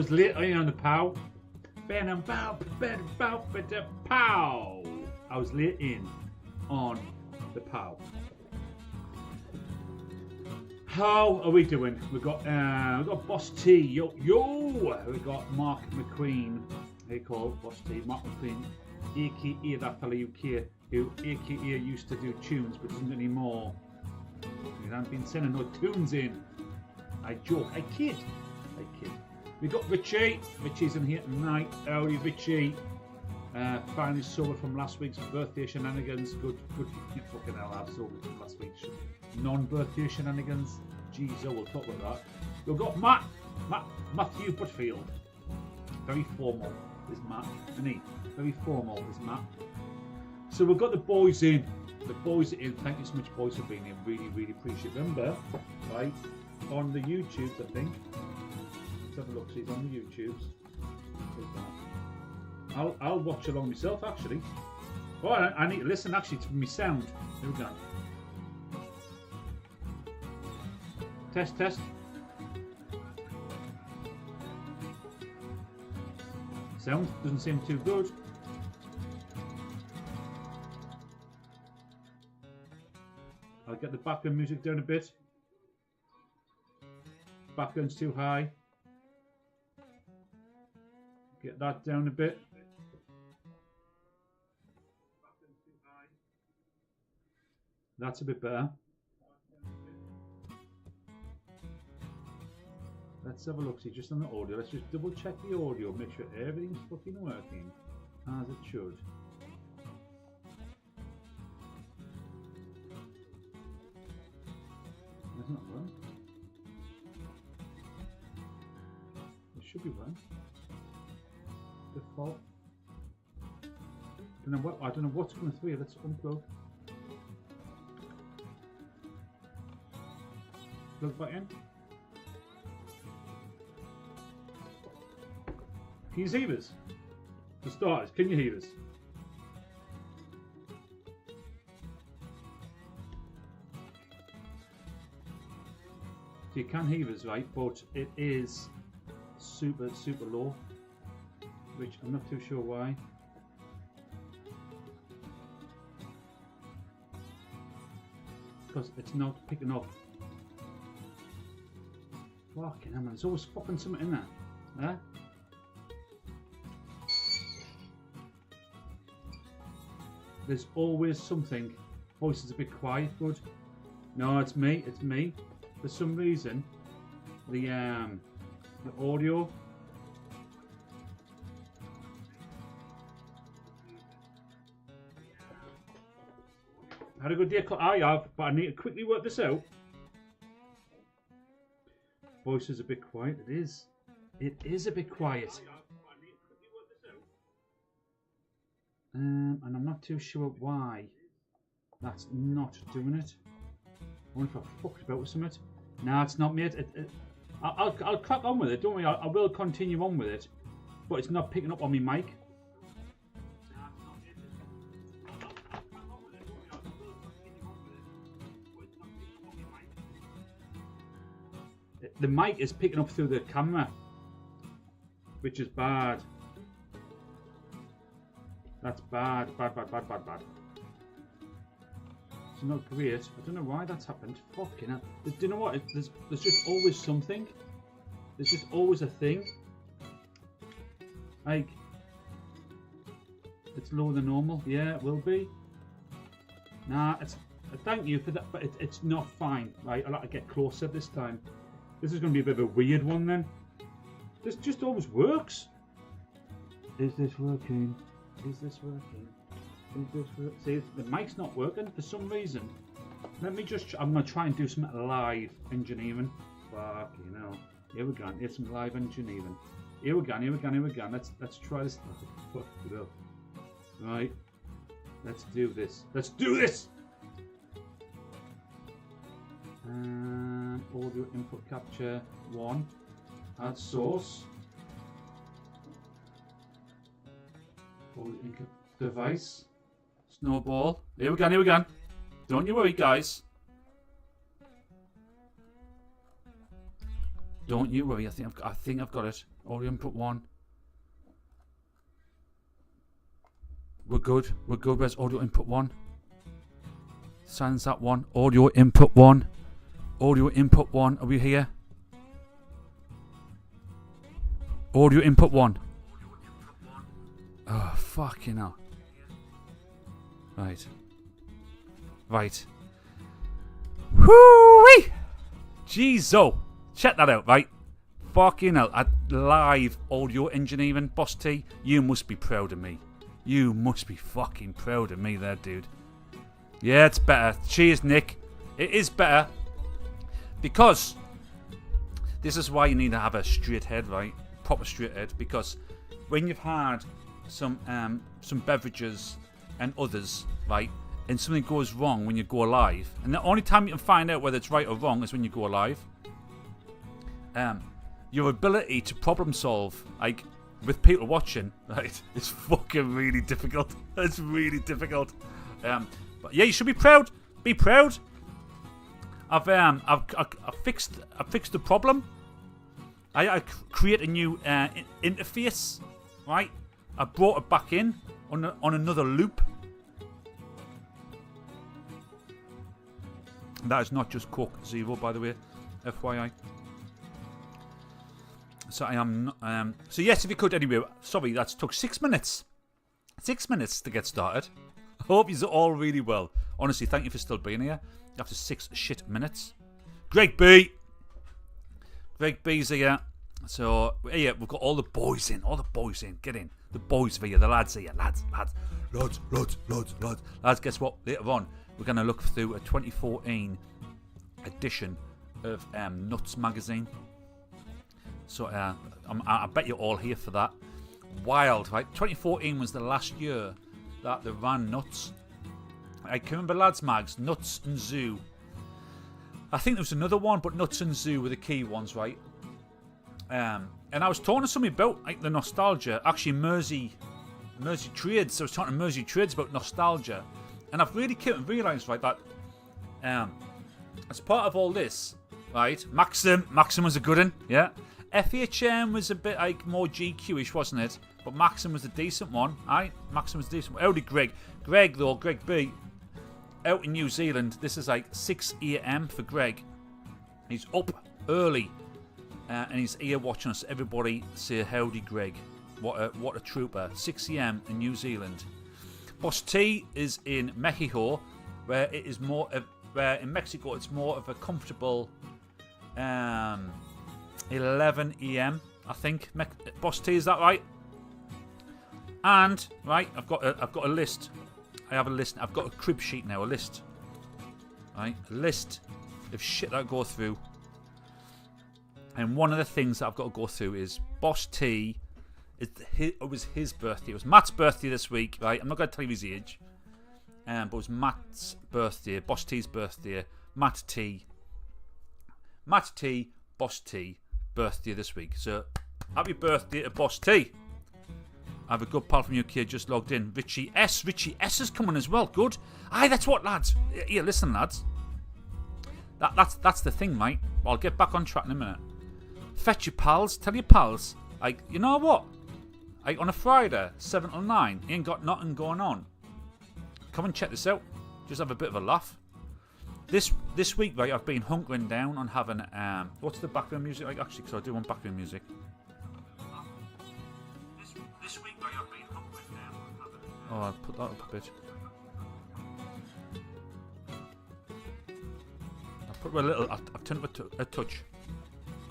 was late on the pow. Pow. I was late in on the pow. How are we doing? We got Boss T. Yo. We got Mark McQueen. They call Boss T. Mark McQueen, aka that fella who aka used to do tunes but doesn't anymore. He hasn't been sending no tunes in. I joke. I kid. We got Richie. Richie's in here tonight. Howdy, Richie. Finally sober from last week's birthday shenanigans. Good. Fucking hell, I've sober from last week's non-birthday shenanigans. Jeezo, we'll talk about that. We've got Matthew Butfield. Very formal is Matt, isn't he? Very formal is Matt. So we've got the boys in. The boys are in. Thank you so much, boys, for being here. Really appreciate it. Remember, right, on the YouTubes, I think. Let's have a look. See, it's on the YouTubes. I'll watch along myself, actually. Oh, I need to listen, actually, to my sound. Here we go. Test. Sound doesn't seem too good. I'll get the background music down a bit. Background's too high. Get that down a bit. That's a bit better. Let's have a look, see, just on the audio. Let's just double check the audio, make sure everything's fucking working as it should. That's not right. It should be right. Default. I don't know what's coming through. Let's unplug. Plug back in. Can you hear us? For starters, can you hear us? So you can hear us, right? But it is super low, which I'm not too sure why. Because it's not picking up. Fucking hell, man, there's always fucking something in there. Yeah? There's always something. Voice is a bit quiet, good. No, it's me. For some reason, the audio. Had a good day. I have, but I need to quickly work this out. Voice is a bit quiet. It is. It is a bit quiet. And I'm not too sure why that's not doing it. I wonder if I fucked about with something. No, it's not, mate. I'll crack on with it, don't worry. I will continue on with it, but it's not picking up on my mic. The mic is picking up through the camera, which is bad. That's bad. It's not great. I don't know why that's happened. Fucking hell. Do you know what? There's just always something. There's just always a thing. Like, it's lower than normal. Yeah, it will be. Nah, it's. Thank you for that, but it's not fine. Right, I'll have to get closer this time. This is going to be a bit of a weird one then. This just always works. Is this working? Is this working? Is this working? See, the mic's not working for some reason. Let me just. I'm going to try and do some live engineering. Fucking hell. Here we go. Here's some live engineering. Here we go. Let's try this. Fuck it up. Right. Let's do this. Audio input capture 1. Add source. Audio input device. Snowball. Here we go. Don't you worry, guys. Don't you worry. I think I've got it. Audio input 1. We're good. We're good. Where's audio input 1? Silence that 1. Audio input 1. Audio input 1. Are we here? Audio input 1. Oh, fucking hell. Right. Right. Whoo-wee! Jeezo. Check that out, right? Fucking hell. At live audio engineering, Boss T. You must be proud of me. You must be fucking proud of me there, dude. Yeah, it's better. Cheers, Nick. It is better. Because this is why you need to have a straight head, right? Proper straight head. Because when you've had some beverages and others, right, and something goes wrong when you go live, and the only time you can find out whether it's right or wrong is when you go live. Your ability to problem solve, like with people watching, right, is fucking really difficult. It's really difficult. But yeah, you should be proud. Be proud. I've fixed the problem. I create a new interface, right? I brought it back in on another loop. That is not just Coke Zero, by the way, FYI. So I am. So yes, if you could anyway. Sorry, that took 6 minutes. 6 minutes to get started. I hope you're all really well. Honestly, thank you for still being here after 6 shit minutes. Greg B. Greg B's here. So yeah, we've got all the boys in. All the boys in. Get in. The boys for you. The lads here. Lads. Lads, guess what? Later on, we're going to look through a 2014 edition of Nuts magazine. So I bet you're all here for that. Wild, right? 2014 was the last year that they ran Nuts. I can remember Lads Mags, Nuts and Zoo. I think there was another one, but Nuts and Zoo were the key ones, right? And I was talking to somebody about like the nostalgia. Actually, Mersey Trades. I was talking to Mersey Trades about nostalgia, and I've really come to realise, right, that as part of all this, right, Maxim was a good one, yeah. FHM was a bit like more GQ-ish, wasn't it? But Maxim was a decent one, right? Maxim was a decent one. Howdy, Greg. Greg B, out in New Zealand. This is like 6 a.m. for Greg. He's up early, and he's here watching us. Everybody say howdy, Greg. What a trooper. 6 a.m. in New Zealand. Boss T is in Mexico, where it is more of, where in Mexico it's more of a comfortable 11 a.m. I think. Boss T, is that right? And right, I've got a list. I have a list. I've got a crib sheet now. A list. Right, a list of shit that I go through. And one of the things that I've got to go through is Boss T. It was his birthday. It was Matt's birthday this week. Right, I'm not going to tell you his age. But it was Matt's birthday. Boss T's birthday. Matt T. Boss T. Birthday this week. So happy birthday to Boss T. I have a good pal from UK just logged in. Richie S is coming as well. Good. Aye, that's what, lads. Here, listen, lads. That's the thing, mate. I'll get back on track in a minute. Fetch your pals. Tell your pals. Like, you know what? Like on a Friday, 7 till 9, ain't got nothing going on. Come and check this out. Just have a bit of a laugh. This week, right, I've been hunkering down on having what's the background music like? Actually, because I do want background music. This week, right, I've been hunkering down on having. Oh, I'll put that up a bit. I'll put a little. I've turned it a touch.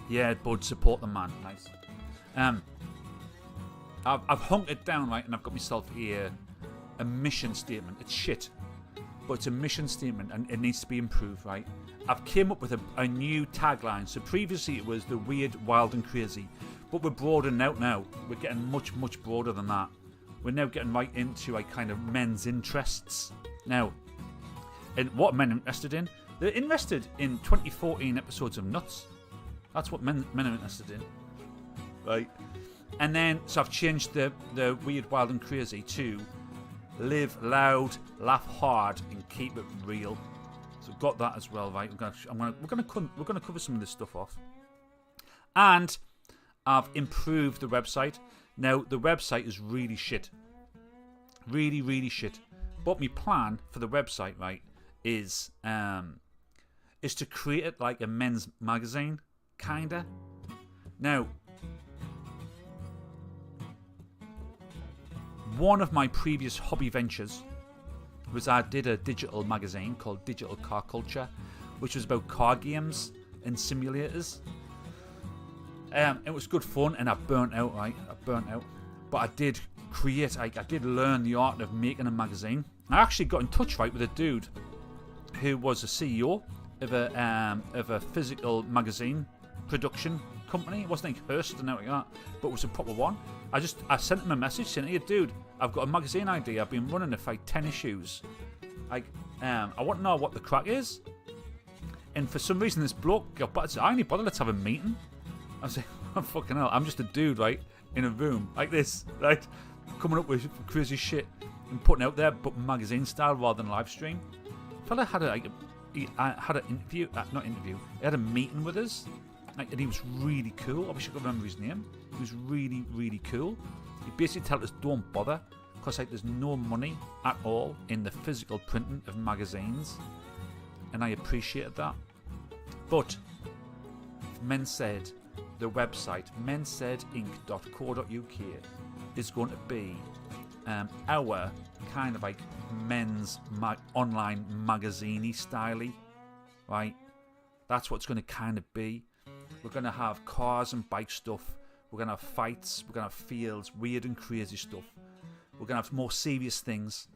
Yeah, bud, support the man. Nice. I've hunkered down, right, and I've got myself here a mission statement. It's shit. But it's a mission statement and it needs to be improved, right? I've came up with a new tagline. So previously it was the weird, wild and crazy. But we're broadening out now. We're getting much, much broader than that. We're now getting right into like kind of men's interests. Now, and what are men interested in? They're interested in 2014 episodes of Nuts. That's what men are interested in. Right? And then, so I've changed the weird, wild and crazy to live loud, laugh hard, and keep it real. So got that as well, right? We're gonna cover some of this stuff off, and I've improved the website. Now, the website is really shit. Really, really shit. But my plan for the website, right, is to create it like a men's magazine, kinda. Now, one of my previous hobby ventures was I did a digital magazine called Digital Car Culture, which was about car games and simulators. It was good fun, and I burnt out, right? But I did learn the art of making a magazine. I actually got in touch, right, with a dude who was a CEO of a physical magazine production company. It wasn't like Hearst and everything like that, but it was a proper one. I sent him a message saying, "Hey, dude, I've got a magazine idea. I've been running it for like 10 issues. I want to know what the crack is." And for some reason, this bloke got back. I only bothered. Let's have a meeting. I was like, "Oh, fucking hell! I'm just a dude, right, in a room like this, right, coming up with crazy shit and putting it out there, but magazine style rather than live stream." Fella had an interview, not interview. He had a meeting with us, and he was really cool. I wish I could remember his name. He was really, really cool. He basically told us, "Don't bother, because there's no money at all in the physical printing of magazines," and I appreciated that. But Mensaid, the website mensaidinc.co.uk, is going to be our kind of like men's online magazine-y style-y, right? That's what it's going to kind of be. We're going to have cars and bike stuff. We're going to have fights. We're going to have fields, weird and crazy stuff. We're going to have more serious things,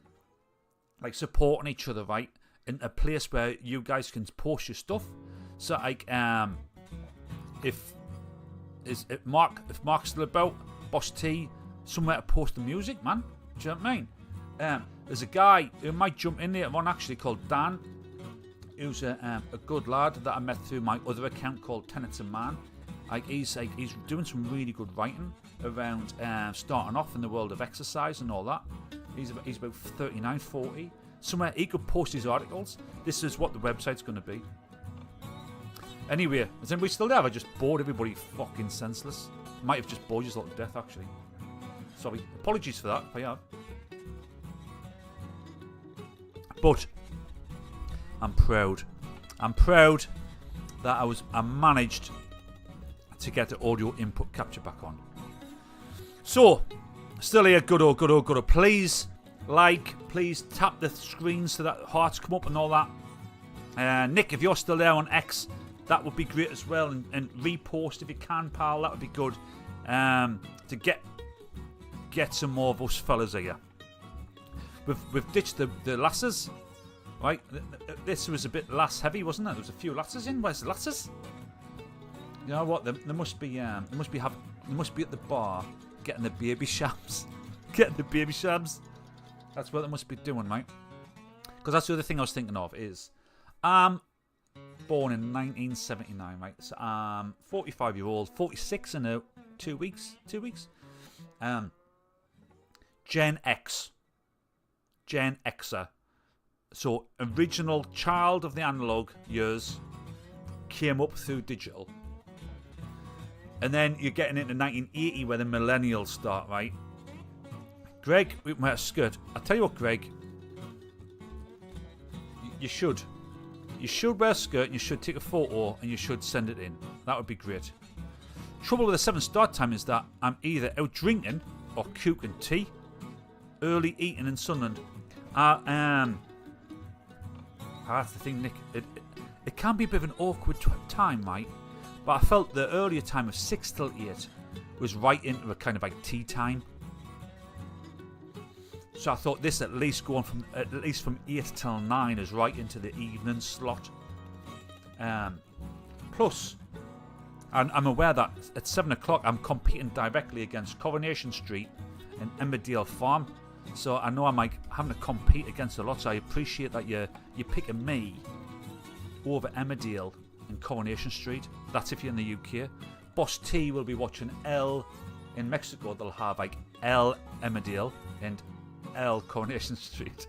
like supporting each other, right? In a place where you guys can post your stuff. So, like, if Mark's still about, Boss T, somewhere to post the music, man. Do you know what I mean? There's a guy who might jump in there, one actually called Dan, who's a good lad that I met through my other account called Tenets of Man. He's doing some really good writing around starting off in the world of exercise and all that. He's about 39, 40. Somewhere he could post his articles. This is what the website's going to be. Anyway, is anybody still there? Have I just bored everybody fucking senseless? Might have just bored you to death, actually. Sorry. Apologies for that, if I have. But I'm proud. I'm proud that I managed to get the audio input capture back on. So, still here, good old. Please please tap the screen so that hearts come up and all that. Nick, if you're still there on X, that would be great as well. And repost if you can, pal. That would be good. To get some more of us fellas here. We've ditched the lasses, right? This was a bit lass heavy, wasn't it? There was a few lasses in. Where's the lasses? You know what? They must be at the bar getting the baby shams. That's what they must be doing, right? Because that's the other thing I was thinking of is, born in 1979, right? So I'm 45-year-old, 46 in 2 weeks. 2 weeks. Gen Xer. So original child of the analog years, came up through digital. And then you're getting into 1980 where the millennials start, right? Greg, we wear a skirt. I'll tell you what, Greg. You should. You should wear a skirt and you should take a photo and you should send it in. That would be great. Trouble with the 7 start time is that I'm either out drinking or cooking tea. Early eating in Sunderland. That's the thing, Nick. It can be a bit of an awkward time, right? But I felt the earlier time of 6 till 8 was right into a kind of like tea time. So I thought this at least from 8 till 9 is right into the evening slot. Plus, and I'm aware that at 7 o'clock I'm competing directly against Coronation Street and Emmerdale Farm. So I know I'm like having to compete against a lot. So I appreciate that you're picking me over Emmerdale and Coronation Street. That's if you're in the UK. Boss T will be watching L in Mexico. They'll have like L Emmerdale and L Coronation Street.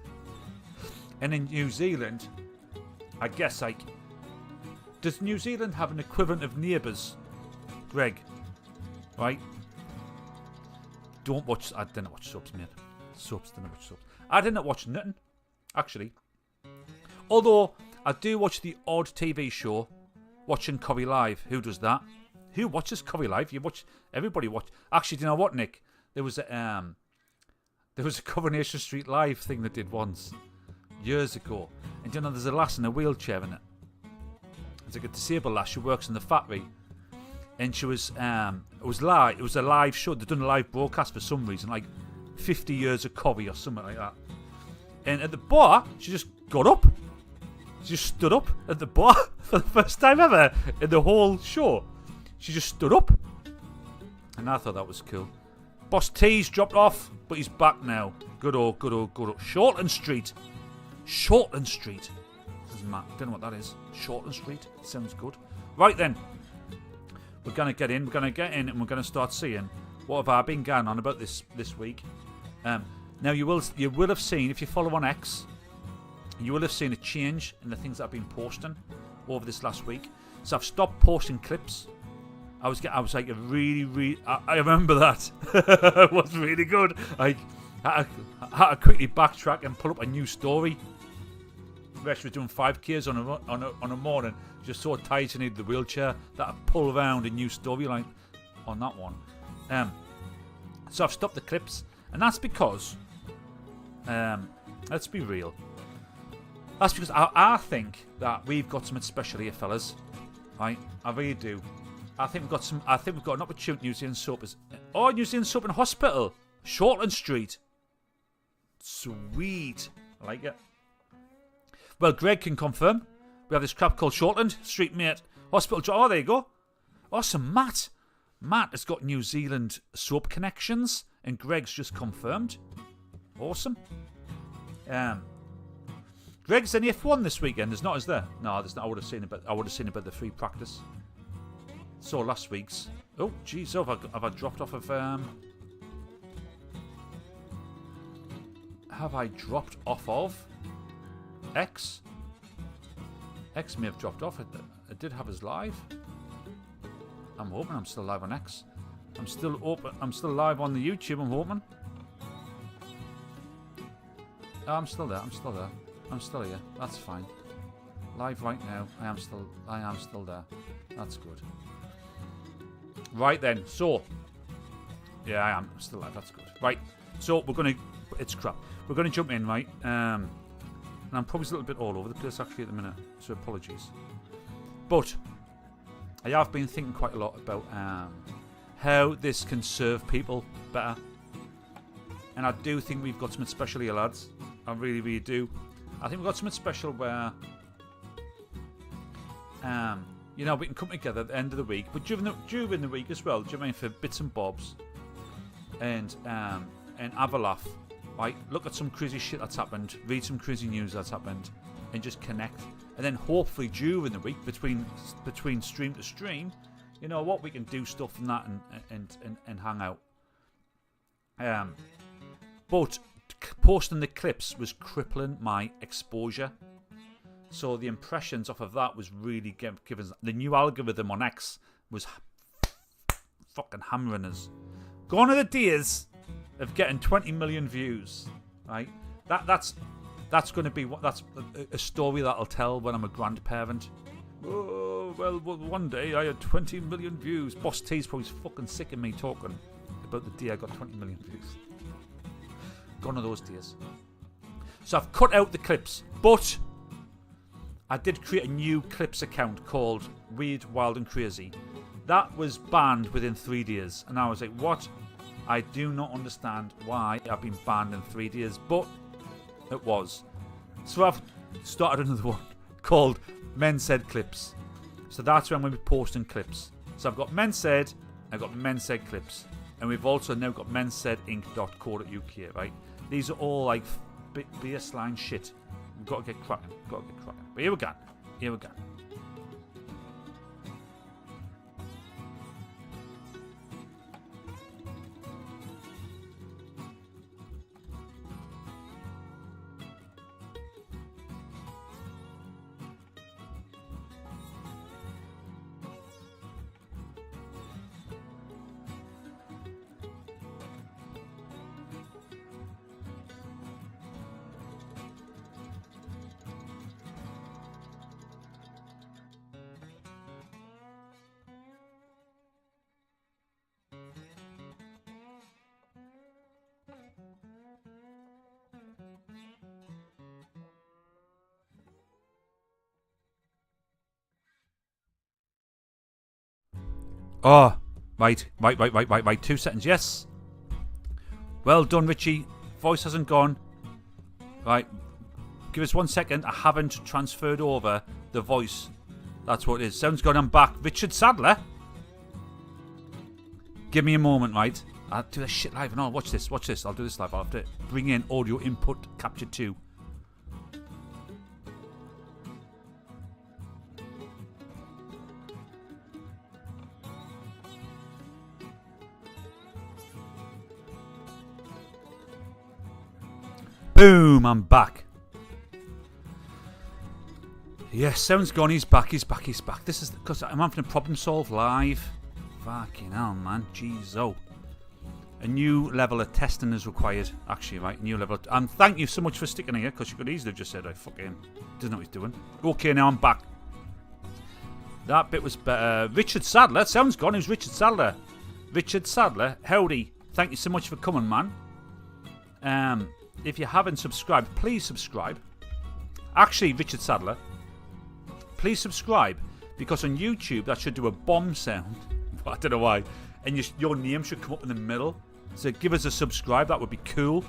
And in New Zealand, I guess like, does New Zealand have an equivalent of Neighbours, Greg? right? Don't watch. I didn't watch soaps, mate. Didn't watch soaps. I didn't watch nothing, actually. Although I do watch the odd TV show, watching Corrie Live. Who does that? Who watches Corrie Live? Everybody watch. Actually, do you know what, Nick? There was a Coronation Street Live thing they did once, years ago. And do you know there's a lass in a wheelchair in it. It's like a disabled lass. She works in the factory. And she was, it was a live show. They'd done a live broadcast for some reason, like 50 years of Corrie or something like that. And at the bar, she just got up. She just stood up at the bar for the first time ever in the whole show. She just stood up. And I thought that was cool. Boss T's dropped off, but he's back now. Good old. Shortland Street. Shortland Street. Doesn't matter. Don't know what that is. Shortland Street. Sounds good. Right then. We're going to get in. We're going to get in and we're going to start seeing what have I been going on about this week. Now you will have seen, if you follow on X, you will have seen a change in the things that I've been posting over this last week. So I've stopped posting clips. I was like a really I remember that. It was really good. I had to quickly backtrack and pull up a new story. Resh was doing 5Ks on a morning. Just so tired she needed the wheelchair that I pull around a new storyline on that one. So I've stopped the clips, and that's because, let's be real. That's because I think that we've got something special here, fellas. Right? I really do. I think we've got an opportunity. New Zealand soap is. Oh, New Zealand soap in hospital, Shortland Street. Sweet, I like it. Well, Greg can confirm. We have this crap called Shortland Street, mate. Hospital. Oh, there you go. Awesome, Matt. Matt has got New Zealand soap connections, and Greg's just confirmed. Awesome. Greg's in F1 this weekend. There's not, is there? No, there's not. I would have seen about the free practice. So last week's. Oh, geez, have I dropped off of? Have I dropped off of X? X may have dropped off. It did have us live. I'm hoping I'm still live on X. I'm still live on the YouTube. I'm hoping. Oh, I'm still there. I'm still here. That's fine. Live right now. I am still there. That's good. Right then. So, yeah, I am still live. That's good. Right. So it's crap. We're gonna jump in, right? And I'm probably a little bit all over the place actually at the minute, so apologies. But I have been thinking quite a lot about how this can serve people better. And I do think we've got something special here, lads. I really, really do. I think we've got something special where, we can come together at the end of the week, but during the week as well, do you know what I mean, for bits and bobs, and have a laugh. Right, look at some crazy shit that's happened, read some crazy news that's happened, and just connect. And then hopefully during the week, between stream to stream, you know what, we can do stuff from that and hang out. But posting the clips was crippling my exposure. So the impressions off of that was really giving. The new algorithm on X was fucking hammering us. Gone are the days of getting 20 million views, right? That's going to be that's a story that I'll tell when I'm a grandparent. Oh well, one day I had 20 million views. Boss T's probably fucking sick of me talking about the day I got 20 million views. Gone are those days. So I've cut out the clips, but I did create a new clips account called Weird, Wild and Crazy. That was banned within 3 days, and I was like, what? I do not understand why I've been banned in 3 days, but it was. So I've started another one called Mensaid Clips. So that's when we'll be posting clips. So I've got Mensaid, I've got Mensaid Clips, and we've also now got mensaidinc.co.uk, right? These are all like baseline shit. We've got to get cracking. But here we go. Oh, right. 2 seconds, yes. Well done, Richie. Voice hasn't gone. Right. Give us 1 second. I haven't transferred over the voice. That's what it is. Sound's gone. I'm back. Richard Sadler. Give me a moment, right? I'll do this shit live and all. Watch this. I'll do this live. I'll have to bring in audio input capture 2. Boom, I'm back. Yes, sound's gone. He's back. This is because I'm having a problem solve live. Fucking hell, man. Jeezo. A new level of testing is required. Actually, right, new level. And thank you so much for sticking here, because you could easily have just said, "I fucking doesn't know what he's doing." Okay, now I'm back. That bit was better. Richard Sadler. Sound's gone. It was Richard Sadler. Richard Sadler. Howdy. Thank you so much for coming, man. If you haven't subscribed, please subscribe. Actually, Richard Sadler, please subscribe, because on YouTube that should do a bomb sound. I don't know why. And your name should come up in the middle. So give us a subscribe. That would be cool.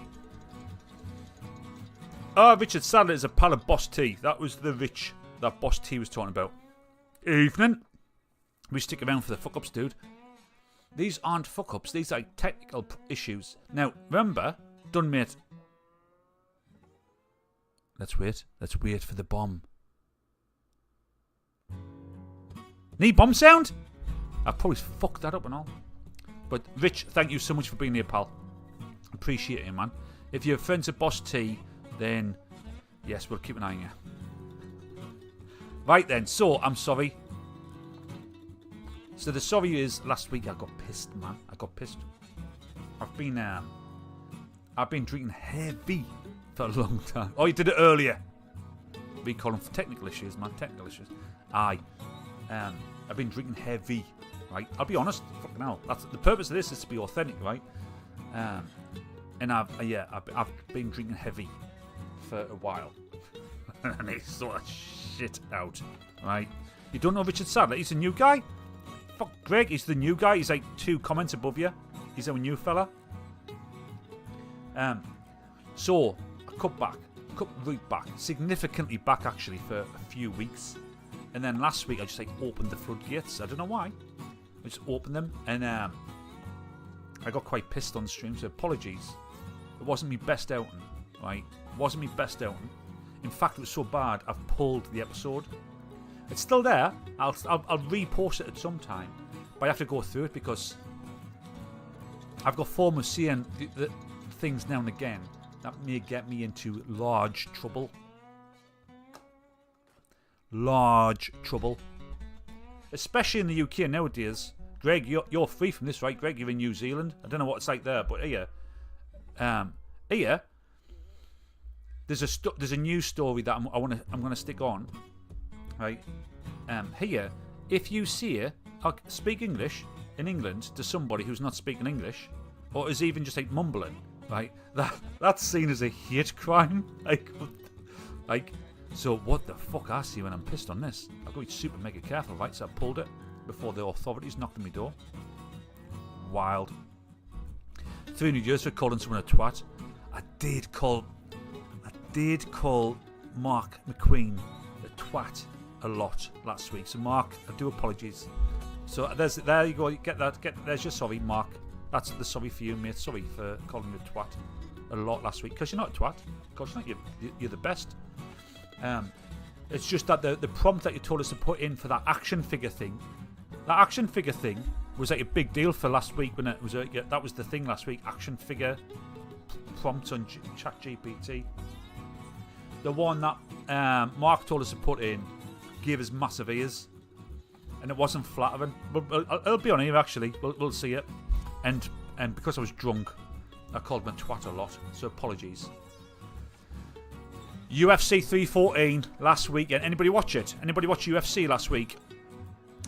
Oh, Richard Sadler is a pal of Boss T. That was the Rich that Boss T was talking about. Evening. We stick around for the fuck-ups, dude. These aren't fuck-ups. These are technical issues. Now, remember, done, mate. Let's wait. Let's wait for the bomb. Need bomb sound? I probably fucked that up and all. But Rich, thank you so much for being here, pal. Appreciate it, man. If you're friends of Boss T, then yes, we'll keep an eye on you. Right then, so I'm sorry. So the sorry is last week I got pissed, man. I got pissed. I've been drinking heavy for a long time. Oh, you did it earlier. We call them for technical issues, man. Technical issues. I've been drinking heavy, right? I'll be honest. Fucking hell. That's the purpose of this, is to be authentic, right? And I've been drinking heavy for a while, and they sort of shit out, right? You don't know Richard Sadler? He's a new guy. Fuck, Greg. He's the new guy. He's like 2 comments above you. He's a new fella. So I cut right back, significantly back actually, for a few weeks. And then last week I just opened the floodgates. I don't know why. I just opened them, and I got quite pissed on the stream, so apologies. It wasn't my best outing, right? It wasn't my best outing. In fact, it was so bad I've pulled the episode. It's still there. I'll repost it at some time, but I have to go through it because I've got form of seeing the things now and again that may get me into large trouble. Large trouble. Especially in the UK nowadays. Greg, you're free from this, right? Greg, you're in New Zealand. I don't know what it's like there, but here, there's a news story that I'm going to stick on, right? Here, if you see speak English in England to somebody who's not speaking English, or is even just mumbling, right? That's seen as a hate crime, like. So what the fuck I see when I'm pissed on this? I've got to be super mega careful, right? So I pulled it before the authorities knocked on my door. Wild. 300 years for calling someone a twat. I did call Mark McQueen a twat a lot last week. So Mark, I do apologies. So there you go. Get that. There's your sorry, Mark. That's the sorry for you, mate. Sorry for calling you a twat a lot last week, because you're not a twat. Of course not. You're the best. It's just that the prompt that you told us to put in for that action figure thing, was a big deal for last week, when it was that was the thing last week. Action figure prompts on ChatGPT. The one that Mark told us to put in gave us massive ears, and it wasn't flattering. But it'll be on here actually. We'll see it. And because I was drunk, I called him a twat a lot. So apologies. UFC 314 last weekend. Anybody watch it? Anybody watch UFC last week?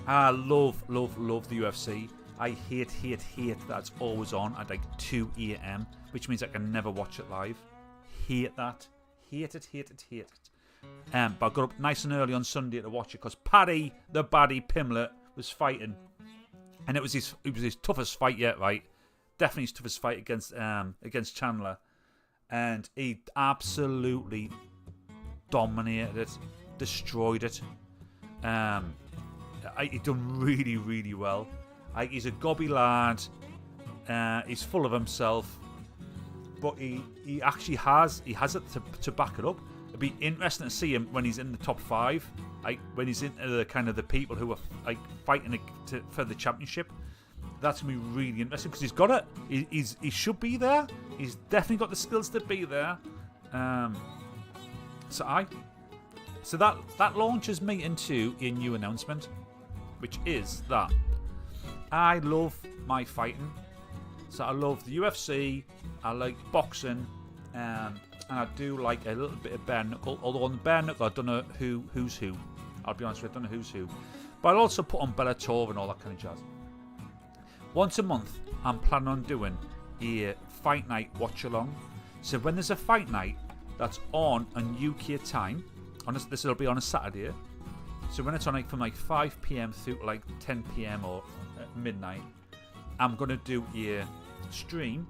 I love the UFC. I hate that it's always on at like 2 a.m, which means I can never watch it live. Hate that. Hate it. But I got up nice and early on Sunday to watch it because Paddy, the baddie Pimlet, was fighting. And it was his toughest fight yet, right? Definitely his toughest fight against Chandler. And he absolutely dominated it, destroyed it. He done really, really well. He's a gobby lad. He's full of himself. But he actually has it to back it up. It'd be interesting to see him when he's in the top 5. When he's into the kind of the people who are fighting for the championship. That's going to be really interesting because he's got it. He should be there. He's definitely got the skills to be there. So that launches me into a new announcement, which is that I love my fighting. So I love the UFC. I like boxing. And I do like a little bit of bare knuckle. Although on the bare knuckle, I don't know who's who. I'll be honest with you, I don't know who's who. But I'll also put on Bellator and all that kind of jazz. Once a month, I'm planning on doing a fight night watch along. So when there's a fight night that's on UK time, this will be on a Saturday. So when it's on from 5 p.m. through to 10 p.m. or midnight, I'm gonna do a stream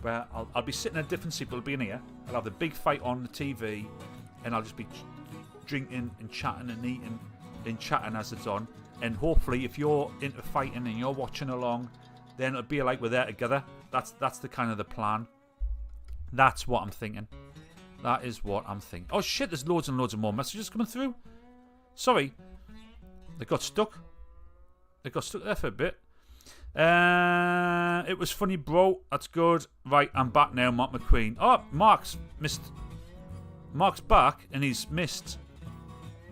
where I'll be sitting at different seats. I'll be in here. I'll have the big fight on the TV, and I'll just be drinking and chatting and eating and chatting as it's on. And hopefully, if you're into fighting and you're watching along, then it'll be like we're there together. That's the kind of the plan. That's what I'm thinking. That is what I'm thinking. Oh shit! There's loads and loads of more messages coming through. Sorry, they got stuck. They got stuck there for a bit. It was funny, bro. That's good. Right, I'm back now, Mark McQueen. Oh, Mark's back and he's missed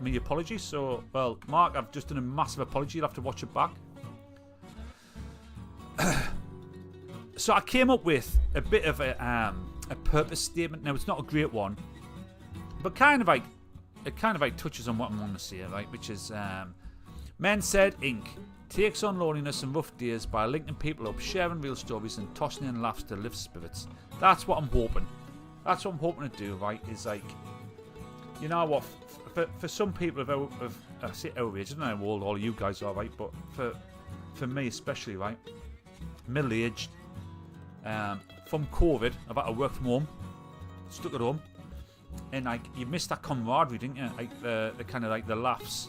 me apologies. So, well, Mark, I've just done a massive apology. You'll have to watch it back. So I came up with a bit of a purpose statement. Now, it's not a great one, but it kind of touches on what I'm going to say, right? Which is Mensaid Inc. takes on loneliness and rough days by linking people up, sharing real stories and tossing in laughs to lift spirits. That's what I'm hoping. That's what I'm hoping to do, right? Is you know what? For some people of I say our age, I don't know how old all you guys are, right? But for me especially, right? Middle-aged, from COVID, I've had to work from home, stuck at home, and you miss that camaraderie, didn't you? The kind of the laughs,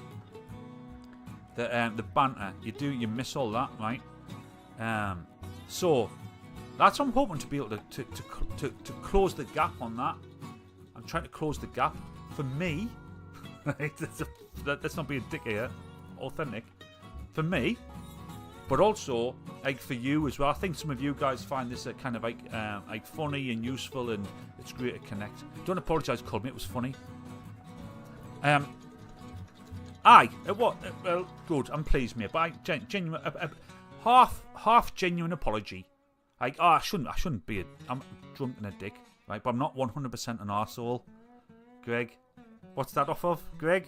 the banter. You miss all that, right? So that's what I'm hoping to be able to close the gap on that. I'm trying to close the gap for me. Right? Let's not be a dick here. Authentic for me, but also for you as well. I think some of you guys find this kind of funny and useful, and it's great to connect. Don't apologise, Colby. It was funny. Well, good. I'm pleased, mate. But genuine, half genuine apology. I shouldn't be. I'm drunk and a dick, right? But I'm not 100% an arsehole. Greg, what's that off of, Greg?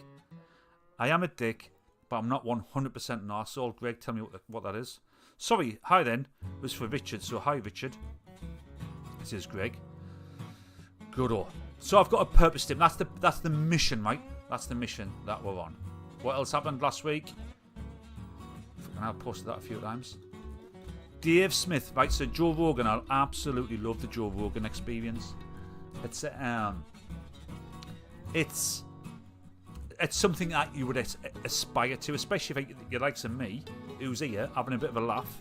I am a dick, but I'm not 100% an arsehole. Greg, tell me what that is. Sorry, hi then. It was for Richard, so hi Richard. This is Greg. Good. So I've got a purpose statement. That's the mission, right? That's the mission that we're on. What else happened last week? I posted that a few times. Dave Smith, right? So Joe Rogan, I absolutely love the Joe Rogan experience. It's something that you would aspire to, especially if you're like me, who's here having a bit of a laugh,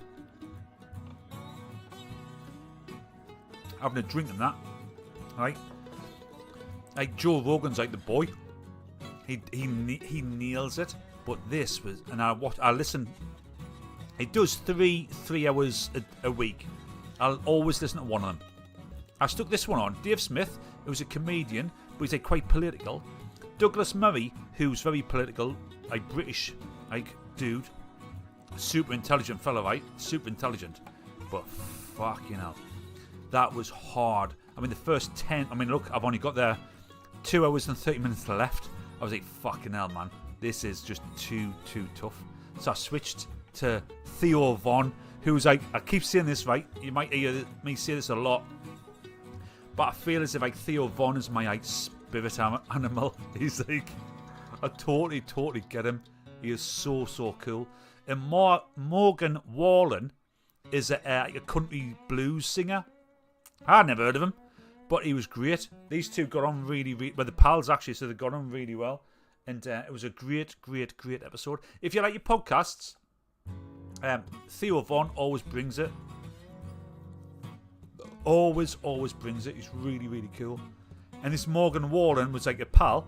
having a drink and that, right? Joe Rogan's the boy. He nails it. But this was, and I listen. He does three hours a week. I'll always listen to one of them. I stuck this one on. Dave Smith, who's a comedian, but he's quite political. Douglas Murray, who's very political, British dude, super intelligent fella, right? Super intelligent, but fucking hell, that was hard. I mean, the first 10. I mean, look, I've only got there 2 hours and 30 minutes left. I was like, fucking hell, man, this is just too tough. So I switched to Theo Von, who's like, I keep saying this, right? You might hear me say this a lot, but I feel as if like Theo Von is my like spirit animal. He's like, I totally get him. He is so cool. And Morgan Wallen is a country blues singer. I'd never heard of him, but he was great. These two got on really well, the pals actually, so they got on really well. And it was a great episode. If you like your podcasts, Theo Von always brings it. Always brings it. He's really cool. And this Morgan Wallen was like a pal.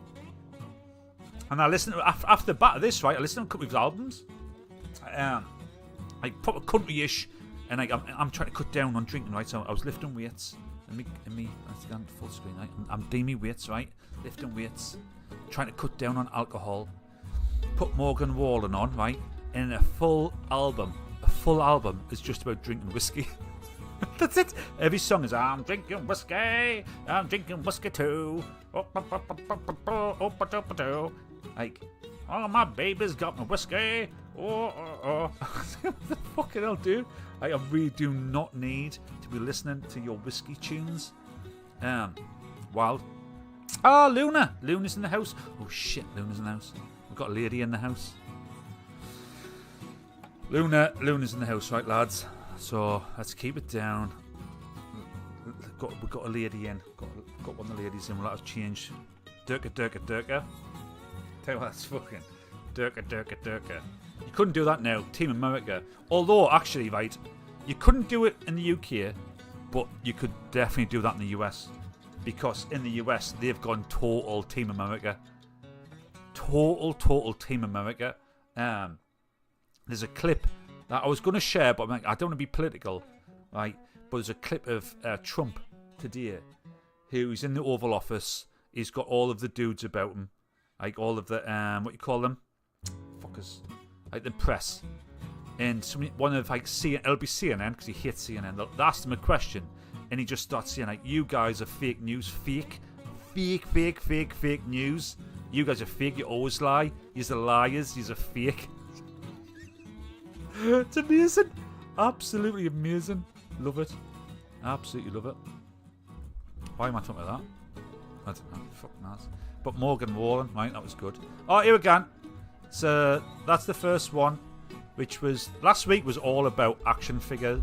And I listened to, after the bat of this, right, I listened to a couple of his albums. Like proper country-ish. And like, I'm trying to cut down on drinking, right? So I was lifting weights. And me, let's get on full screen, right? I'm doing me weights, right? Lifting weights. Trying to cut down on alcohol. Put Morgan Wallen on, right? And a full album is just about drinking whiskey. That's it. Every song is, I'm drinking whiskey too. Like, oh, my baby's got my whiskey. Oh. Fucking hell, dude. I really do not need to be listening to your whiskey tunes. Wild. Oh, Luna. Luna's in the house. Oh, shit, Luna's in the house. We've got a lady in the house. Luna's in the house, right, lads? So, let's keep it down. We've got a lady in. Got one of the ladies in. We'll have to change. Durka. Tell you what, that's fucking Durka. You couldn't do that now. Team America. Although, actually, right, you couldn't do it in the UK, but you could definitely do that in the US. Because in the US, they've gone total Team America. Total Team America. There's a clip that I was going to share, but I'm like, I don't want to be political, right? But there's a clip of Trump today, who's in the Oval Office. He's got all of the dudes about him, like all of the what you call them, fuckers, like the press, and one of like it'll be CNN because he hates CNN. They'll ask him a question, and he just starts saying like, "You guys are fake news, fake news. You guys are fake. You always lie. You're the liars. You're fake." It's amazing. Absolutely amazing. Love it. Absolutely love it. Why am I talking about that? I don't know. Fucking nice. But Morgan Wallen, right? That was good. Oh, here we go. So that's the first one, which was last week was all about action figure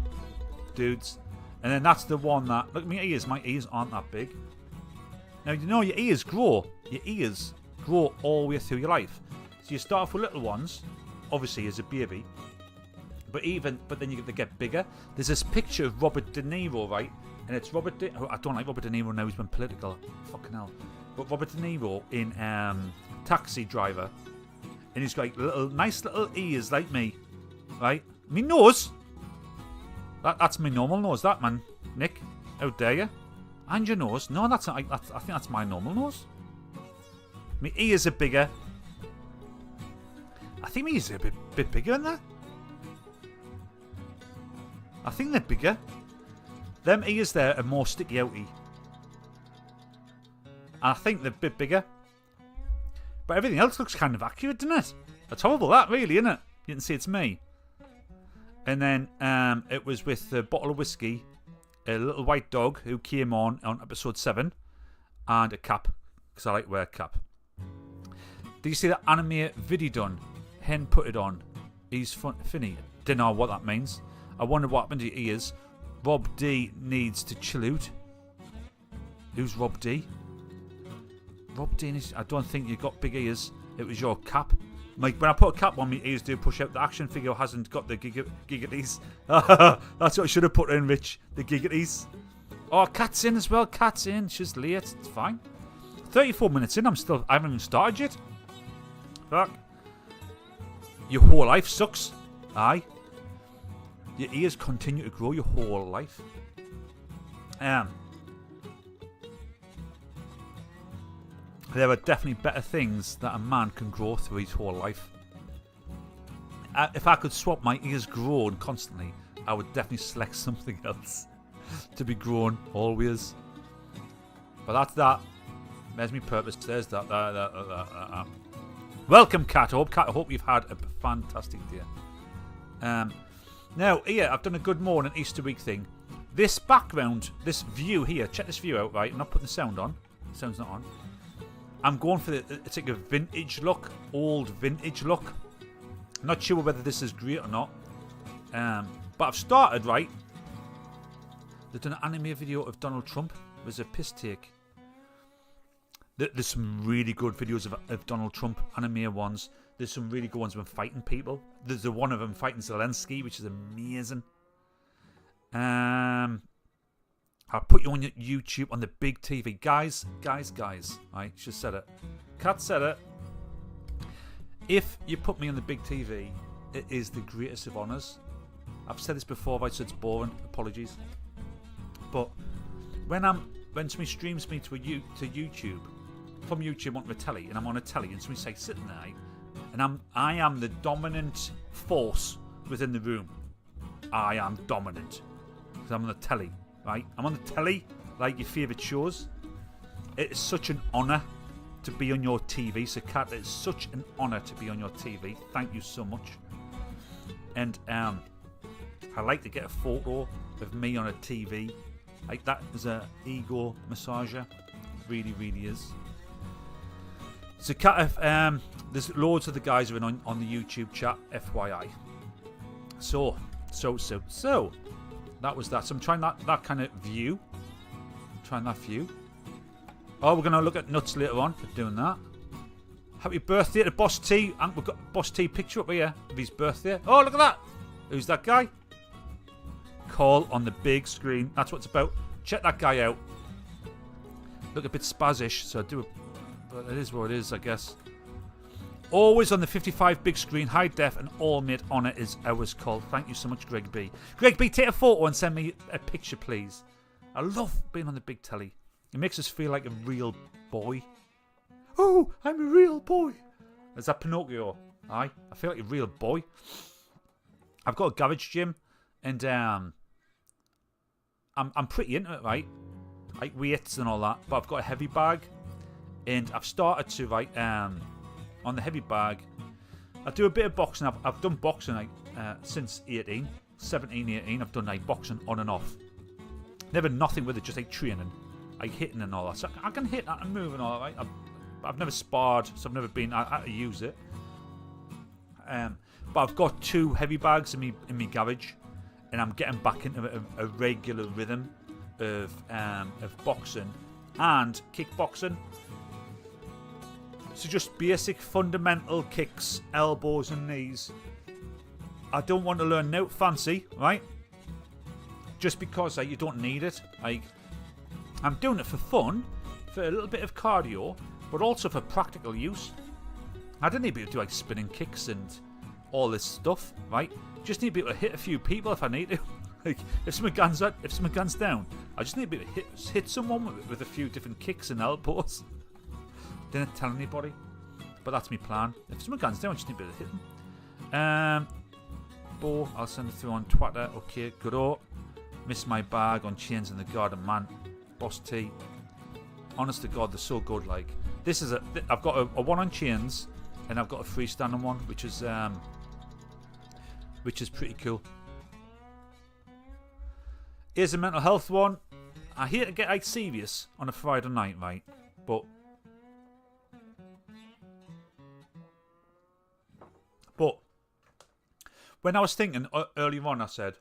dudes, and then that's the one that look at my ears. My ears aren't that big. Now you know your ears grow. Your ears grow all the way through your life. So you start off with little ones, obviously as a baby. But then they get bigger. There's this picture of Robert De Niro, right? And it's I don't like Robert De Niro now. He's been political. Fucking hell. But Robert De Niro in Taxi Driver, and he's got like nice little ears like me, right? Me nose. That's my normal nose. That man, Nick. How dare you? And your nose? No, that's not. I think that's my normal nose. My ears are bigger. I think my ears are a bit bigger than that. I think they're bigger. Them ears there are more sticky outy. And I think they're a bit bigger. But everything else looks kind of accurate, doesn't it? That's horrible, that really, isn't it? You can see it's me. And then it was with a bottle of whiskey, a little white dog who came on episode 7, and a cap, because I like to wear a cap. Did you see that anime video done? Hen put it on. He's funny. Don't know what that means. I wonder what happened to your ears. Rob D needs to chill out. Who's Rob D? Rob D, I don't think you got big ears. It was your cap. Like, when I put a cap on, my ears do push out. The action figure hasn't got the giggities. That's what I should have put in, Rich. The giggities. Oh, Kat's in as well. Kat's in. She's late. It's fine. 34 minutes in. I haven't even started yet. Fuck. Your whole life sucks. Aye. Your ears continue to grow your whole life. There are definitely better things that a man can grow through his whole life. If I could swap my ears growing constantly, I would definitely select something else to be grown always. But that's that. There's my purpose. There's that. Welcome, Kat. I hope you've had a fantastic day. Now, here, I've done a good morning Easter week thing. This background, this view here, check this view out, right? I'm not putting the sound on. The sound's not on. I'm going for it's like a vintage look, old vintage look. I'm not sure whether this is great or not. But I've started, right? They've done an anime video of Donald Trump. It was a piss take. There's some really good videos of Donald Trump, anime ones. There's some really good ones of him fighting people. There's the one of him fighting Zelensky, which is amazing. I'll put you on your YouTube on the big TV. Guys. Right, she said it. Kat said it. If you put me on the big TV, it is the greatest of honours. I've said this before, right, so it's boring. Apologies. But when somebody streams me to YouTube, from YouTube onto a telly, and I'm on a telly, and somebody's like sitting there, and I am the dominant force within the room. I am dominant because I'm on the telly, right? I'm on the telly like your favourite shows. It is such an honour to be on your TV. So, Kat, it's such an honour to be on your TV. Thank you so much. And I like to get a photo of me on a TV. Like that is a ego massager. Really, really is. So, Kat, there's loads of the guys who are on the YouTube chat, FYI. So, that was that. So I'm trying that kind of view. Oh, we're going to look at nuts later on for doing that. Happy birthday to Boss T. And we've got Boss T picture up here of his birthday. Oh, look at that. Who's that guy? Call on the big screen. That's what it's about. Check that guy out. Look a bit spazzish, so but it is what it is, I guess. Always on the 55 big screen, high def, and all made honour is ours, Call. Thank you so much, Greg B. Greg B, take a photo and send me a picture, please. I love being on the big telly. It makes us feel like a real boy. Oh, I'm a real boy. Is that Pinocchio? Aye, I feel like a real boy. I've got a garage gym, and I'm pretty into it, right? Like weights and all that. But I've got a heavy bag, and I've started to on the heavy bag. I do a bit of boxing. I've done boxing like since 17, 18. I've done like boxing on and off. Never nothing with it, just like training, like hitting and all that. So I can hit that and move and all that. Right? I've never sparred, so I've never been. I had to use it. But I've got 2 heavy bags in my garage, and I'm getting back into a regular rhythm of boxing and kickboxing. So just basic fundamental kicks, elbows and knees. I don't want to learn note fancy, right? Just because you don't need it. I'm doing it for fun, for a little bit of cardio, but also for practical use. I don't need to be able to do spinning kicks and all this stuff, right? Just need to be able to hit a few people if I need to. If someone guns down, I just need to be able to hit someone with a few different kicks and elbows. Didn't tell anybody, but that's my plan. If someone guns down, I just need to be able to hit them. Bo, I'll send it through on Twitter. Okay, good. Missed my bag on Chains in the Garden, man. Boss T. Honest to God, they're so good. This is I've got a one on Chains, and I've got a freestanding one, which is pretty cool. Here's a mental health one. I hate to get serious on a Friday night, right? But when I was thinking earlier on, I said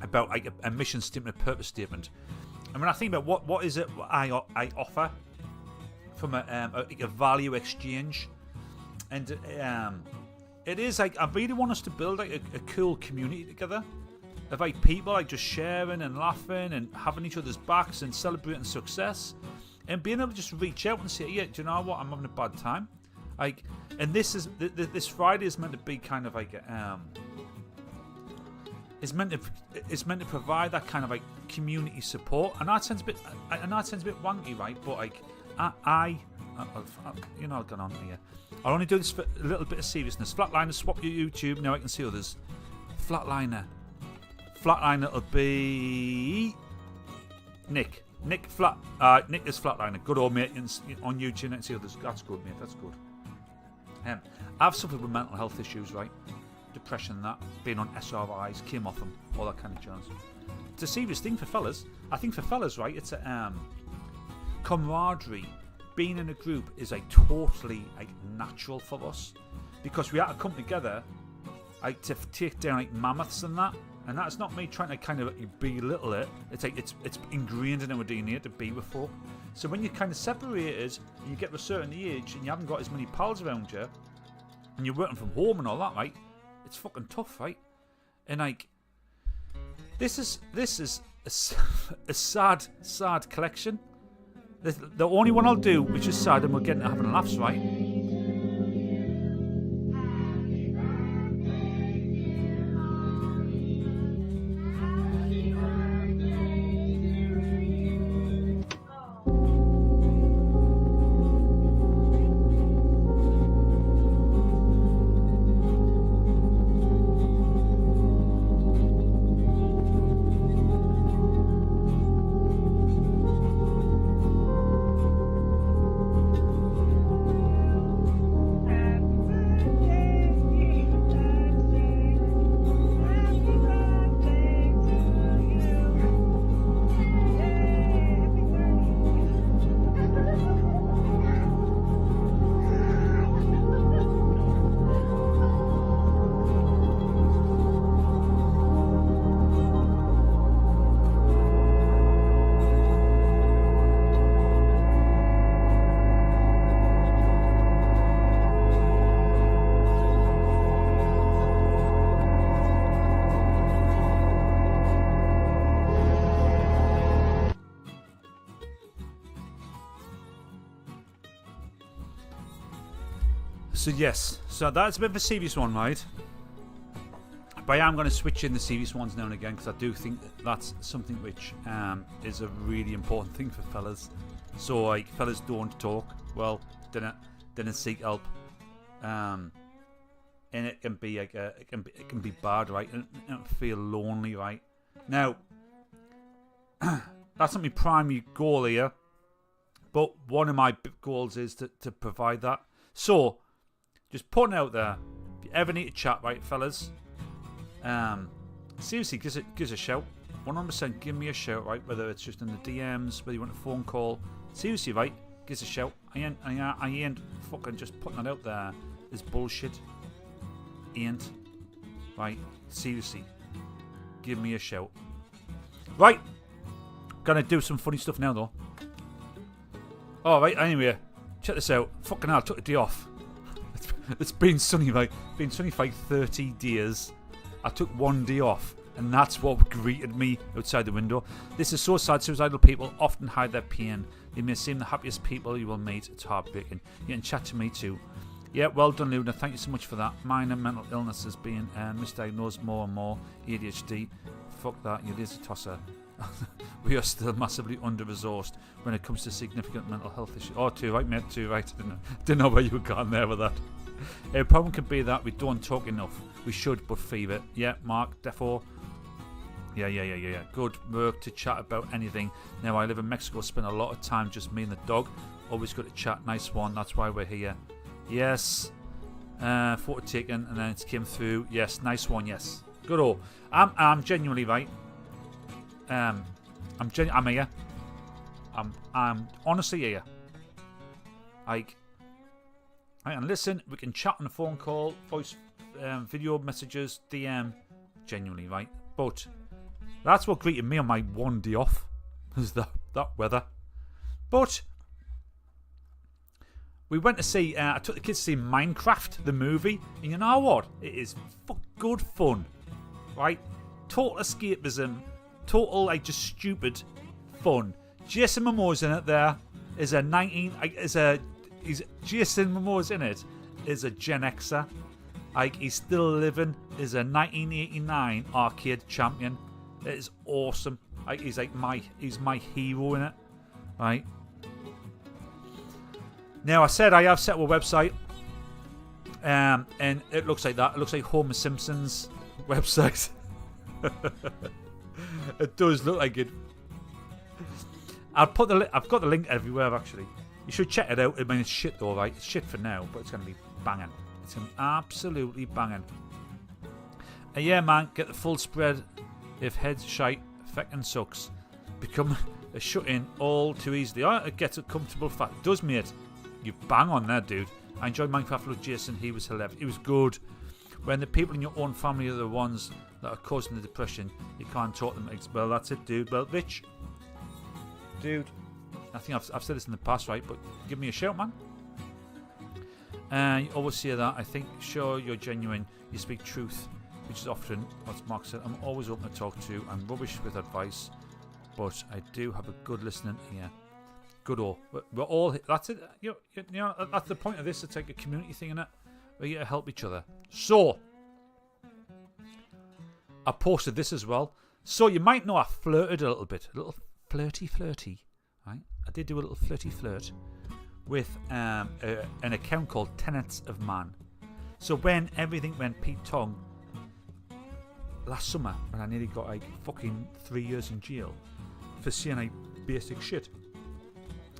about a mission statement, a purpose statement, and when I think about what is it I offer from a value exchange, and it is I really want us to build a cool community together of people just sharing and laughing and having each other's backs and celebrating success, and being able to just reach out and say, yeah, do you know what, I'm having a bad time. And this Friday is meant to be kind of it's meant to provide that kind of community support, and that sounds a bit wanky, right? But you know, I've gone on here. I'll only do this for a little bit of seriousness. Flatliner, swap your YouTube. Now I can see others. Flatliner will be Nick. Nick is Flatliner. Good old mate on YouTube. I can see others. That's good, mate. That's good. I've suffered with mental health issues, right? depression, that being on SRIs came off them, all that kind of jazz. It's a serious thing for fellas. I think for fellas, right, it's a camaraderie. Being in a group is like totally like natural for us, because we have to come together like to take down like mammoths and that. And that's not me trying to kind of belittle it. It's like it's ingrained in our DNA to be with folk. So when you're kind of separated, and you get to a certain age, and you haven't got as many pals around you, and you're working from home and all that, right? It's fucking tough, right? And like, this is a sad collection. The only one I'll do, which is sad, and we're getting to having laughs, right? So yes, so that's a bit of a serious one, right? But I am going to switch in the serious ones now and again, because I do think that's something which is a really important thing for fellas. So like, fellas don't talk. Well, didn't seek help. And it can be like it can be bad, right? And feel lonely, right? Now, that's not my primary goal here, but one of my goals is to provide that. So, just putting it out there, if you ever need to chat, right, fellas, seriously, give us a shout. 100% give me a shout, right? Whether it's just in the DMs, whether you want a phone call. Seriously, right? Give us a shout. I ain't fucking just putting that out there is bullshit. Ain't. Right? Seriously. Give me a shout. Right. Gonna do some funny stuff now, though. Alright, anyway. Check this out. Fucking hell, I took a day off. It's been sunny, right? Been sunny for like 30 days. I took one day off, and that's what greeted me outside the window. This is so sad. Suicidal people often hide their pain. They may seem the happiest people you will meet. It's heartbreaking. You can chat to me too. Yeah, well done, Luna. Thank you so much for that. Minor mental illness is being misdiagnosed more and more. ADHD. Fuck that, you lazy tosser. We are still massively under-resourced when it comes to significant mental health issues. Oh, too right, mate, too right. Didn't know where you were going there with that. A problem could be that we don't talk enough. We should, but feed it. Yeah, Mark, defo. Yeah. Good work to chat about anything. Now, I live in Mexico, spend a lot of time just me and the dog. Always good to chat. Nice one, that's why we're here. Yes. Photo taken, and then it came through. Yes, nice one, yes. Good all. I'm genuinely right. I'm here. I'm honestly here. Like, and listen, we can chat on a phone call, voice, video messages, DM, genuinely, right? But that's what greeted me on my one day off, is that weather. But we went to see, I took the kids to see Minecraft, the movie, and you know what? It is good fun, right? Total escapism, total, like, just stupid fun. Jason Momoa's in it there. Jason Momoa's in it is a Gen Xer. Like, he's still living. Is a 1989 arcade champion. It is awesome. Like, he's my hero in it. Right. Now, I said I have set up a website. And it looks like that. It looks like Homer Simpson's website. It does look like it. I've got the link everywhere, actually. You should check it out. I mean, it's shit though, right? It's shit for now, but it's going to be banging. It's going to be absolutely banging. Yeah, man, get the full spread. If head's shite, feckin' sucks. Become a shut-in all too easily. It gets a comfortable fat. It does, mate. You bang on there, dude. I enjoyed Minecraft with Jason. He was hilarious. He was good. When the people in your own family are the ones that are causing the depression, you can't talk them. Well, that's it, dude. Well, Rich, dude, I think I've said this in the past, right? But give me a shout, man. You always say that. I think, sure, you're genuine. You speak truth, which is often what Mark said. I'm always open to talk to. I'm rubbish with advice, but I do have a good listening ear. Good all. We're all. That's it. You know, that's the point of this. It's like a community thing, innit? We're here to help each other. So, I posted this as well. So you might know I flirted a little bit, a little flirty, right? I did do a little flirty flirt with an account called Tenets of Man. So when everything went Pete Tong last summer, when I nearly got like fucking 3 years in jail for saying like basic shit,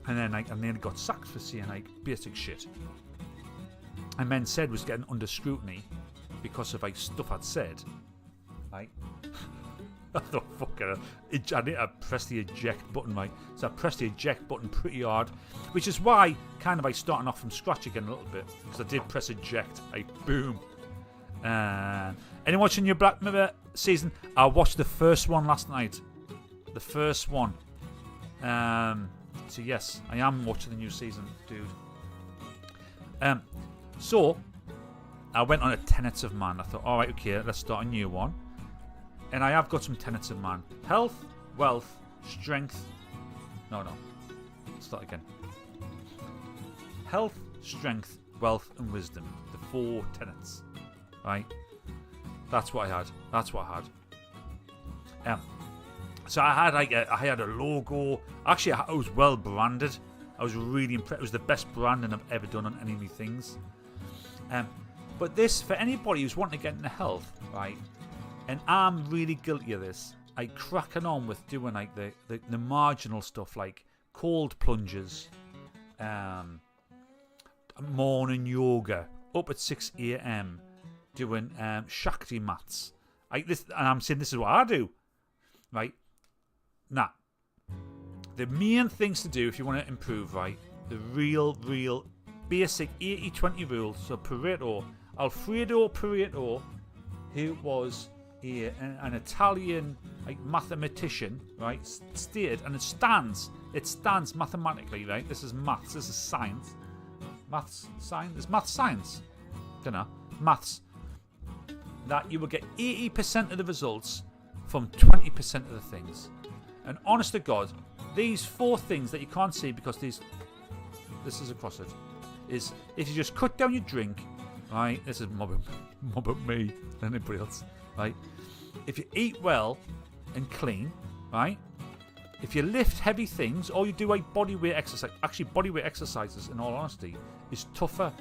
and then like I nearly got sacked for saying like basic shit, and Mensaid was getting under scrutiny because of like stuff I'd said, right? I thought, fuck it, I need to press the eject button, right? So I pressed the eject button pretty hard, which is why kind of like starting off from scratch again a little bit, because I did press eject, like boom. Anyone watching your Black Mirror season? I watched the first one last night. The first one. So yes, I am watching the new season, dude. So I went on a Tenets of Man. I thought, all right, okay, let's start a new one. And I have got some Tenets of Man. Health, wealth, strength. No. Start again. Health, strength, wealth, and wisdom. The 4 tenets. Right? That's what I had. So I had a logo. Actually, I was well branded. I was really impressed. It was the best branding I've ever done on any of my things. But this, for anybody who's wanting to get into health, right? And I'm really guilty of this. I cracking on with doing like the marginal stuff, like cold plunges, morning yoga, up at 6 a.m, doing Shakti mats. Like this, and I'm saying this is what I do, right? Now, the main things to do if you want to improve, right? The real basic 80-20 rule. So Alfredo Pareto, who was an Italian like mathematician, right? Stated, and it stands mathematically, right? This is maths. This is science. Maths, science. It's maths, science. Don't know. Maths. That you will get 80% of the results from 20% of the things. And honest to God, these 4 things that you can't see because this is across it, is if you just cut down your drink, right? This is mobbing me and anybody else, right? If you eat well and clean, right? If you lift heavy things or you do like bodyweight exercise, actually bodyweight exercises, in all honesty, is tougher.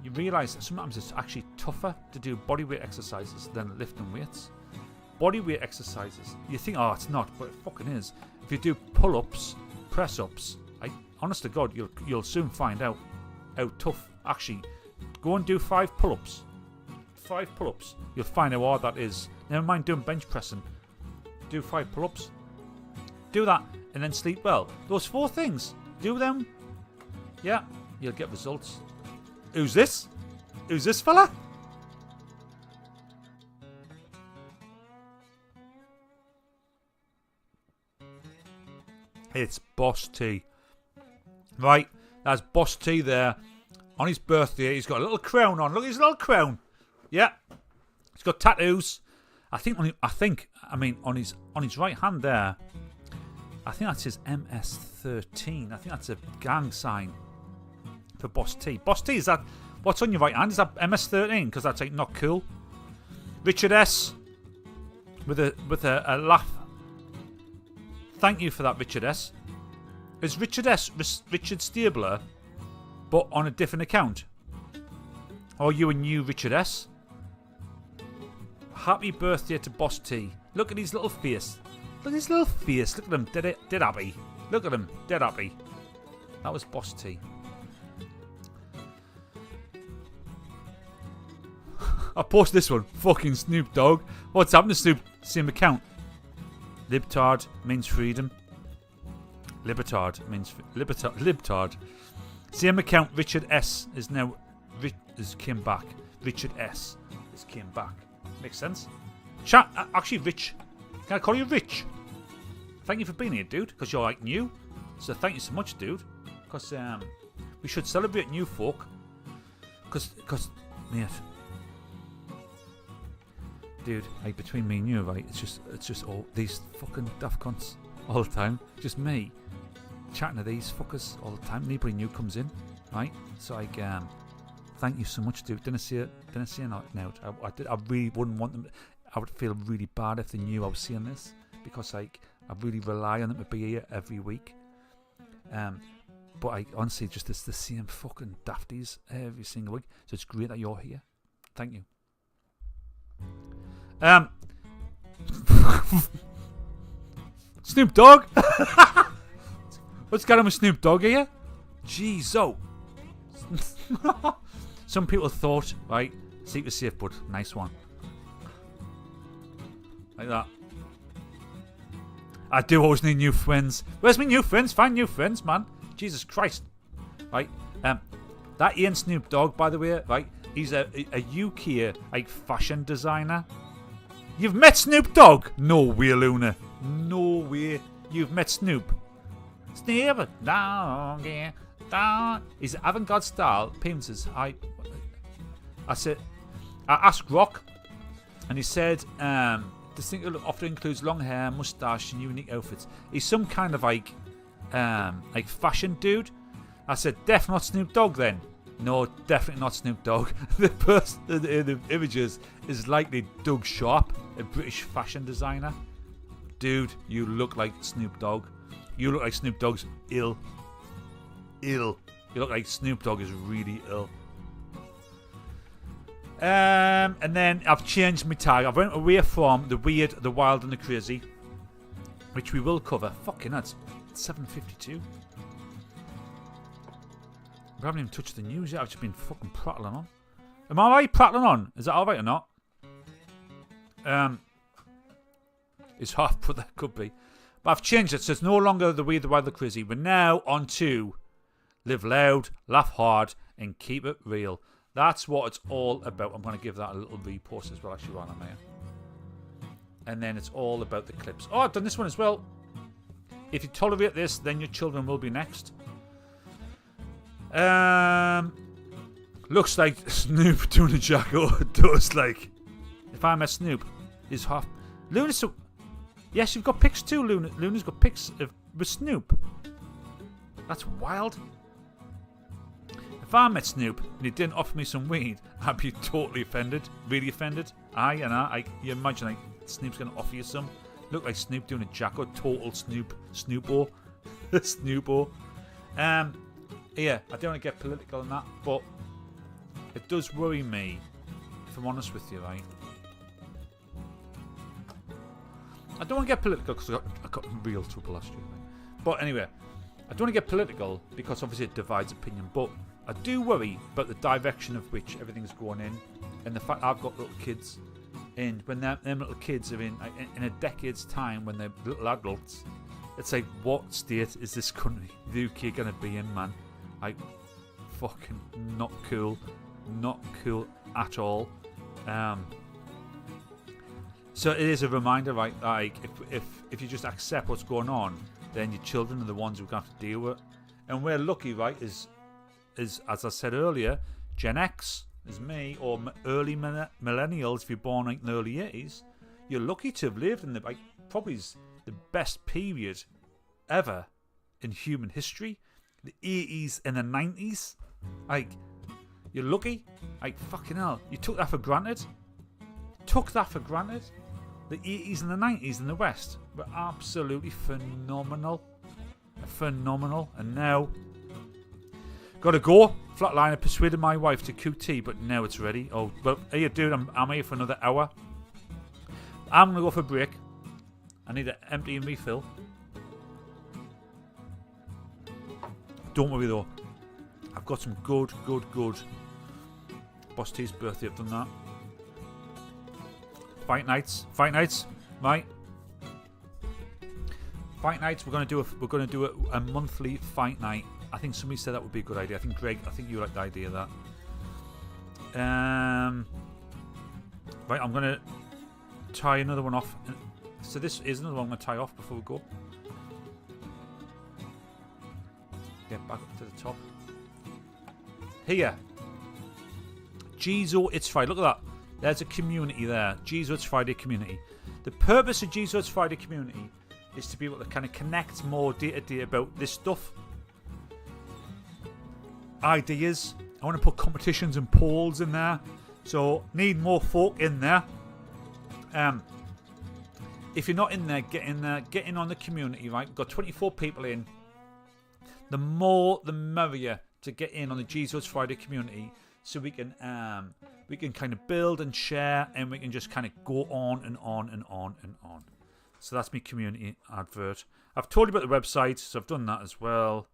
You realise that sometimes it's actually tougher to do bodyweight exercises than lifting weights. Bodyweight exercises, you think, oh, it's not, but it fucking is. If you do pull-ups, press-ups, honest to God, you'll soon find out how tough. Actually, go and do 5 pull-ups. 5 pull-ups. You'll find how hard that is. Never mind doing bench pressing. Do 5 pull-ups. Do that, and then sleep well. Those 4 things. Do them. Yeah, you'll get results. Who's this? Who's this fella? It's Boss T. Right, that's Boss T there. On his birthday, he's got a little crown on. Look at his little crown. Yeah. He's got tattoos. I think on his right hand there, I think that's his MS-13. I think that's a gang sign for Boss T. Boss T, is that what's on your right hand? Is that MS-13? Because that's like not cool. Richard S. with a laugh. Thank you for that, Richard S. Is Richard S. Richard Stabler, but on a different account? Or are you a new Richard S? Happy birthday to Boss T. Look at his little face. Look at his little face. Look at him, dead happy. Look at him, dead happy. That was Boss T. I posted this one. Fucking Snoop Dogg. What's happened to Snoop? Same account. Libtard means freedom. Libtard means libtard. Same account. Richard S is now came back. Richard S is came back. Makes sense. Chat. Actually, Rich. Can I call you Rich? Thank you for being here, dude. Because you're like new. So thank you so much, dude. Because we should celebrate new folk. Because mate. Dude, like between me and you, right? It's just all these fucking daft cunts all the time. Just me chatting to these fuckers all the time. Anybody new comes in, right? So like, thank you so much, dude. Didn't see it now. I really wouldn't want them. I would feel really bad if they knew I was seeing this because like I really rely on them to be here every week. But I honestly just it's the same fucking dafties every single week. So it's great that you're here. Thank you. Snoop Dogg. What's going on with Snoop Dogg here? Jeezo. Some people thought, right, secret safe, but nice one. Like that. I do always need new friends. Where's my new friends? Find new friends, man. Jesus Christ. Right. That Ian Snoop Dogg, by the way, right, he's a UK like fashion designer. You've met Snoop Dogg? No way, Luna. No way. You've met Snoop. Snoop Dogg, yeah. His avant-garde style paints his high. I asked Rock, and he said, distinct look often includes long hair, mustache, and unique outfits. He's some kind of like fashion dude. I said, definitely not Snoop Dogg then. No, definitely not Snoop Dogg. The person in the images is likely Doug Sharp, a British fashion designer. Dude, you look like Snoop Dogg. You look like Snoop Dogg's ill. You look like Snoop Dogg is really ill. And then I've changed my tag. I've went away from the weird, the wild, and the crazy, which we will cover. Fucking nuts. 7:52. We haven't even touched the news yet. I've just been fucking prattling on. Am I right prattling on? Is that alright or not? It's half, but that could be. But I've changed it, so it's no longer the weird, the wild, the crazy. We're now on to live loud, laugh hard, and keep it real. That's what it's all about. I'm going to give that a little repost as well, actually, while I'm here. And then it's all about the clips. Oh, I've done this one as well. If you tolerate this, then your children will be next. Looks like Snoop doing a Jacko. Does like. If I met Snoop, is half. Luna's so. Yes, you've got pics too, Luna. Luna's got pics with Snoop. That's wild. If I met Snoop and he didn't offer me some weed, I'd be totally offended. Really offended. You imagine like Snoop's going to offer you some. Look like Snoop doing a Jacko. Total Snoopo. Snoopo. Yeah, I don't want to get political on that, but it does worry me, if I'm honest with you, right? I don't want to get political because I got real trouble last year, right? But anyway, I don't want to get political because obviously it divides opinion, but I do worry about the direction of which everything's going in, and the fact I've got little kids, and when them little kids are in a decade's time, when they're little adults, it's like, what state is this country, the UK, going to be in, man? Like, fucking not cool at all. So it is a reminder, right? Like, if you just accept what's going on, then your children are the ones who are going to have to deal with it. And we're lucky, right? Is as I said earlier, Gen X is me, or early millennials. If you're born like in the early 80s, you're lucky to have lived in probably the best period ever in human history. The 80s and the 90s, like, you're lucky. Like, fucking hell, you took that for granted. The 80s and the 90s in the West were absolutely phenomenal. And now, gotta go. Flatliner persuaded my wife to QT, but now it's ready. Oh, well, here, dude, I'm here for another hour. I'm gonna go for a break. I need to empty and refill. Don't worry though, I've got some good Boss T's birthday, I've done that. Fight nights. Fight nights. Right. Fight nights. We're gonna do a monthly fight night. I think somebody said that would be a good idea. I think Greg. I think you like the idea of that. Right. I'm gonna tie another one off. So this is another one I'm gonna tie off before we go. Get back up to the top. Here. Jeezo It's Friday. Look at that. There's a community there. Jeezo It's Friday community. The purpose of Jeezo It's Friday community is to be able to kind of connect more day to day about this stuff. Ideas. I want to put competitions and polls in there. So, need more folk in there. If you're not in there, get in there. Get in on the community, right? We've got 24 people in. The more, the merrier to get in on the Jeezo It's Friday community. So we can kind of build and share, and we can just kind of go on and on and on and on. So that's my community advert. I've told you about the website, so I've done that as well.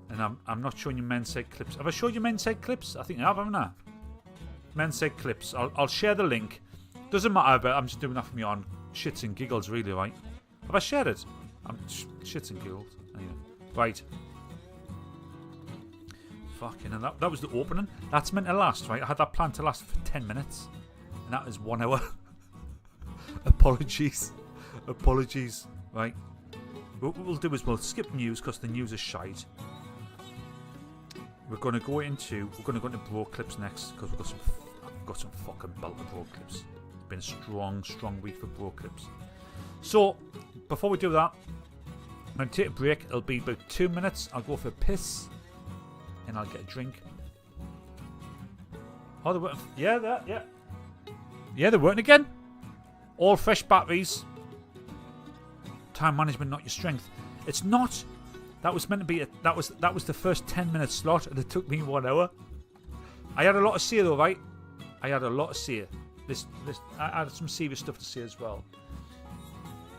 And I'm not showing you Mensaid clips. Have I showed you Mensaid clips? I think I have, haven't I? Mensaid clips. I'll share the link. Doesn't matter, but I'm just doing that for me on shits and giggles, really, right? Have I shared it? Shits and giggles. Anyway. Right. Fucking hell, that was the opening. That's meant to last, right? I had that planned to last for 10 minutes. And that is 1 hour. Apologies. Apologies. Right. What we'll do is we'll skip news because the news is shite. We're going to go into bro clips next because we've got some fucking belter bro clips. It's been a strong week for bro clips. So, before we do that, I'm going to take a break. It'll be about 2 minutes. I'll go for a piss. And I'll get a drink. Oh, they're working. Yeah, yeah, they're working again. All fresh batteries. Time management, not your strength. It's not. That was meant to be. That was the first 10-minute slot, and it took me 1 hour. I had a lot to say though, right? I had a lot to say. I had some serious stuff to say as well.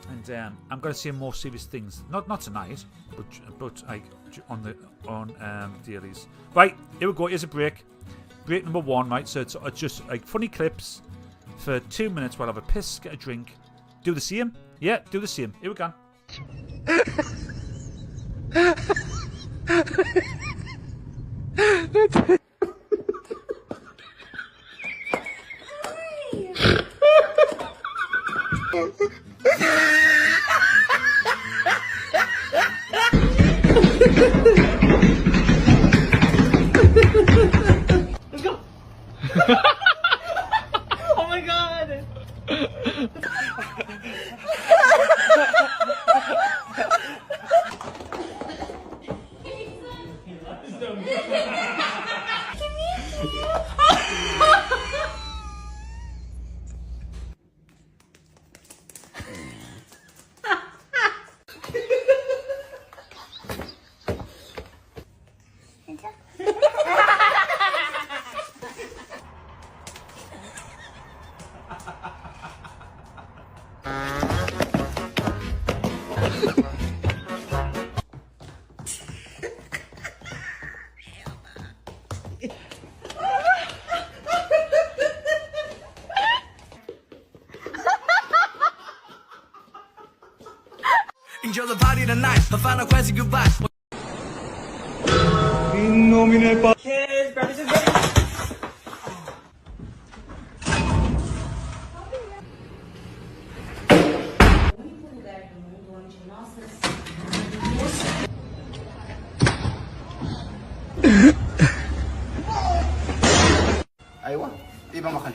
And I'm going to say more serious things. Not tonight, but on dailies. Right, here we go. Here's a break. Break number 1, right? So it's just like funny clips for 2 minutes while I have a piss, get a drink. Do the same? Yeah, do the same. Here we go. Let's go. Oh my god. Enjoy the party tonight, the final question goodbye. Cheers, brothers and sisters. ايوه يبقى ما خلي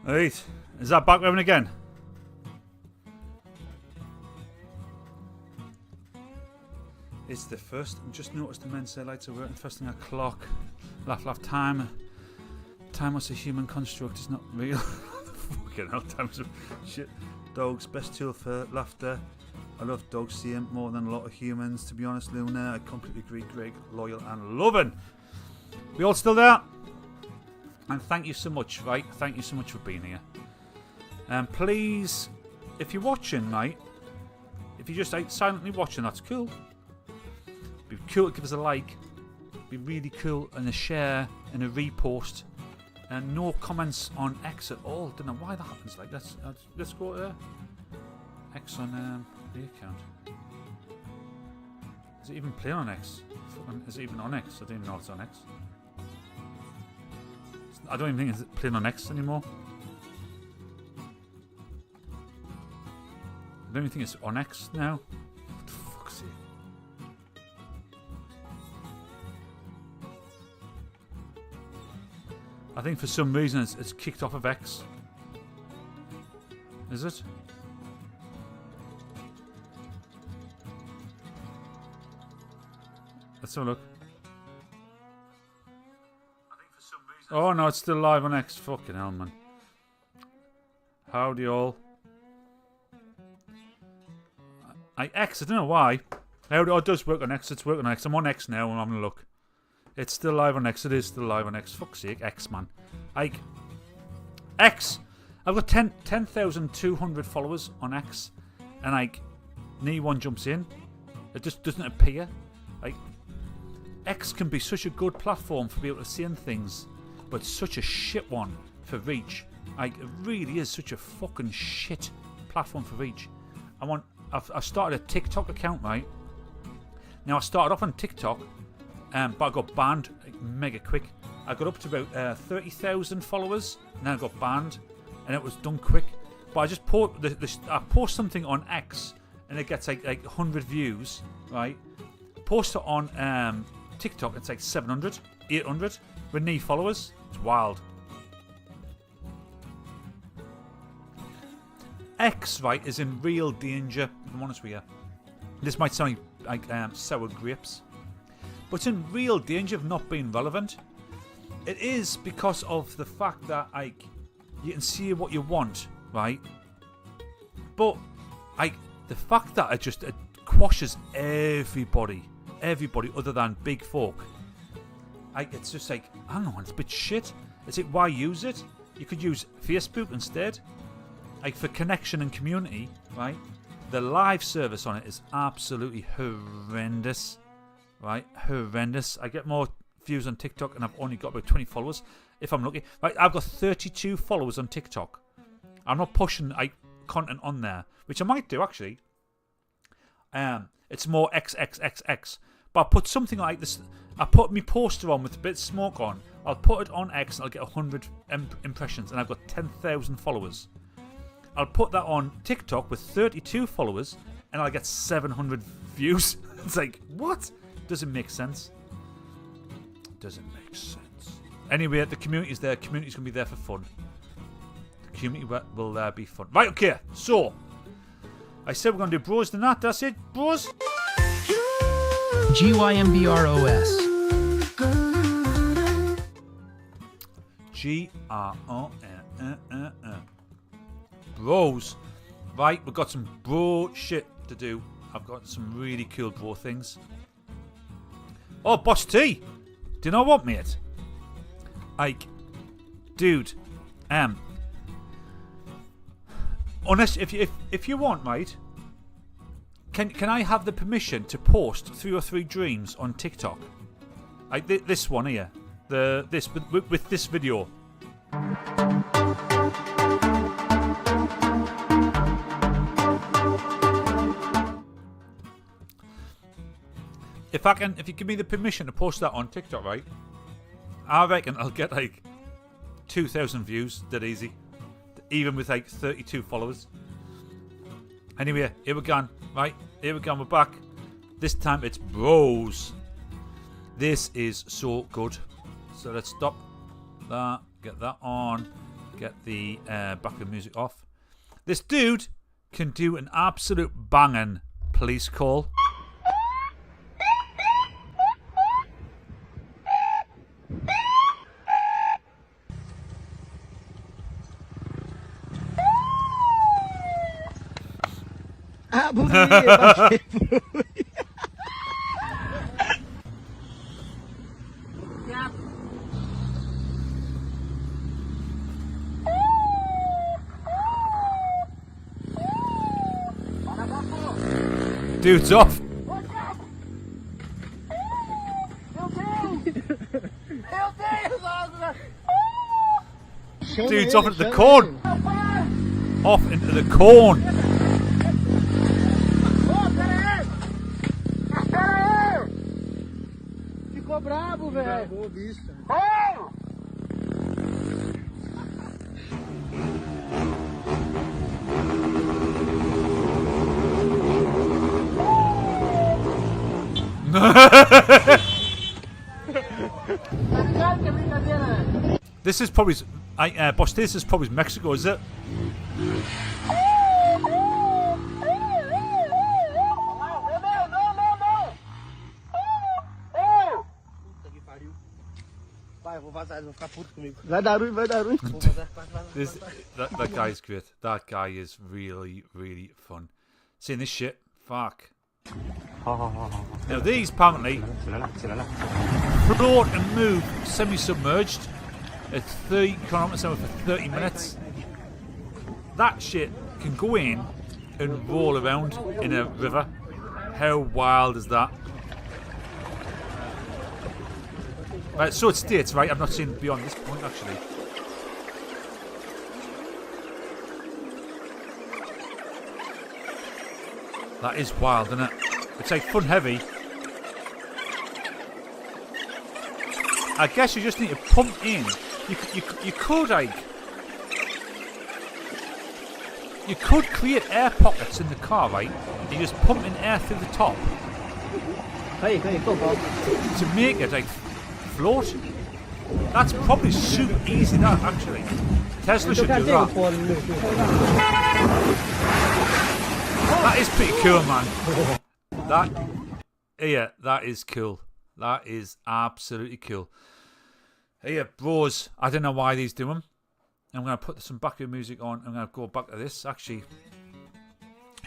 Right. Is that back revving again? It's the first. Just noticed the Mensaid lights are working first thing o'clock. Laugh. Time was a human construct. It's not real. Fucking hell. Time's a shit. Dogs, best tool for laughter. I love dogs, see him more than a lot of humans. To be honest, Luna, I completely agree. Greg, loyal and loving. We all still there? And thank you so much, right? Thank you so much for being here. Please, if you're watching, right? If you're just silently watching, that's cool. Be cool to give us a like. Be really cool, and a share and a repost. And no comments on X at all. Don't know why that happens. Like let's go there. X on the account. Is it even playing on X? Is it even on X? I don't even know if it's on X. I don't even think it's playing on X anymore. I don't even think it's on X now. What the fuck's it? I think for some reason it's kicked off of X. Is it? Let's have a look. Oh no, it's still live on X. Fucking hell, man. Howdy all. X, I don't know why. It does work on X. It's working on X. I'm on X now and I'm gonna look. It's still live on X. It is still live on X. Fuck's sake, X, man. X. I've got 10,200 followers on X, and nearly one jumps in. It just doesn't appear. X can be such a good platform for people to see things, but such a shit one for reach. It really is such a fucking shit platform for reach. I've started a TikTok account, right? Now I started off on TikTok, but I got banned mega quick. I got up to about 30,000 followers, and then I got banned, and it was done quick. But I just I post something on X, and it gets like 100 views, right? Post it on TikTok, it's like 700, 800 with knee followers. It's wild. X, right, is in real danger, if I'm honest with you. This might sound like sour grapes, but it's in real danger of not being relevant. It is because of the fact that you can see what you want, right? But the fact that it quashes everybody other than big folk. It's just I don't know, it's a bit shit. It's why use it? You could use Facebook instead. For connection and community, right? The live service on it is absolutely horrendous, right? Horrendous. I get more views on TikTok and I've only got about 20 followers if I'm lucky. Right, I've got 32 followers on TikTok. I'm not pushing content on there, which I might do actually. It's more XXXX. But I put something like this. I put my poster on with a bit of smoke on. I'll put it on X and I'll get 100 impressions, and I've got 10,000 followers. I'll put that on TikTok with 32 followers, and I'll get 700 views. It's what? Doesn't make sense. Doesn't make sense. Anyway, the community's there. Community's going to be there for fun. The community will be fun. Right, okay. So, I said we're going to do bros tonight. That's it, bros. GYMBROS. GRON. Bros. Right, we've got some bro shit to do. I've got some really cool bro things. Oh, Boss T. Do you know what, mate? Dude, honest, if you want, mate, can I have the permission to post 3 or 3 dreams on TikTok? This one here, this with this video. If you give me the permission to post that on TikTok, right? I reckon I'll get 2,000 views, dead easy. Even with 32 followers. Anyway, here we go. Right, here we go. We're back. This time it's bros. This is so good. So let's stop that. Get that on. get the background music off. This dude can do an absolute banging police call. Dude's off. Dude's off into the corn. Off into the corn. Ficou bravo, velho. This is probably, Boss, this is probably Mexico, is it? Vai dar ruim, vai dar ruim. That guy's great. That guy is really, really fun. Seeing this shit, fuck. Now these apparently float and move semi-submerged at 30 kilometers an hour for 30 minutes. That shit can go in and roll around in a river. How wild is that? Right, so it states, right? I've not seen beyond this point actually. That is wild, isn't it? It's like fun heavy. I guess you just need to pump in. You could like, you could create air pockets in the car, right? You just pump in air through the top to make it like float. That's probably super easy. That actually, Tesla should do that. That is pretty cool, man. That is cool. That is absolutely cool. Yeah, bros, I don't know why these do them. I'm going to put some background music on. I'm going to go back to this, actually.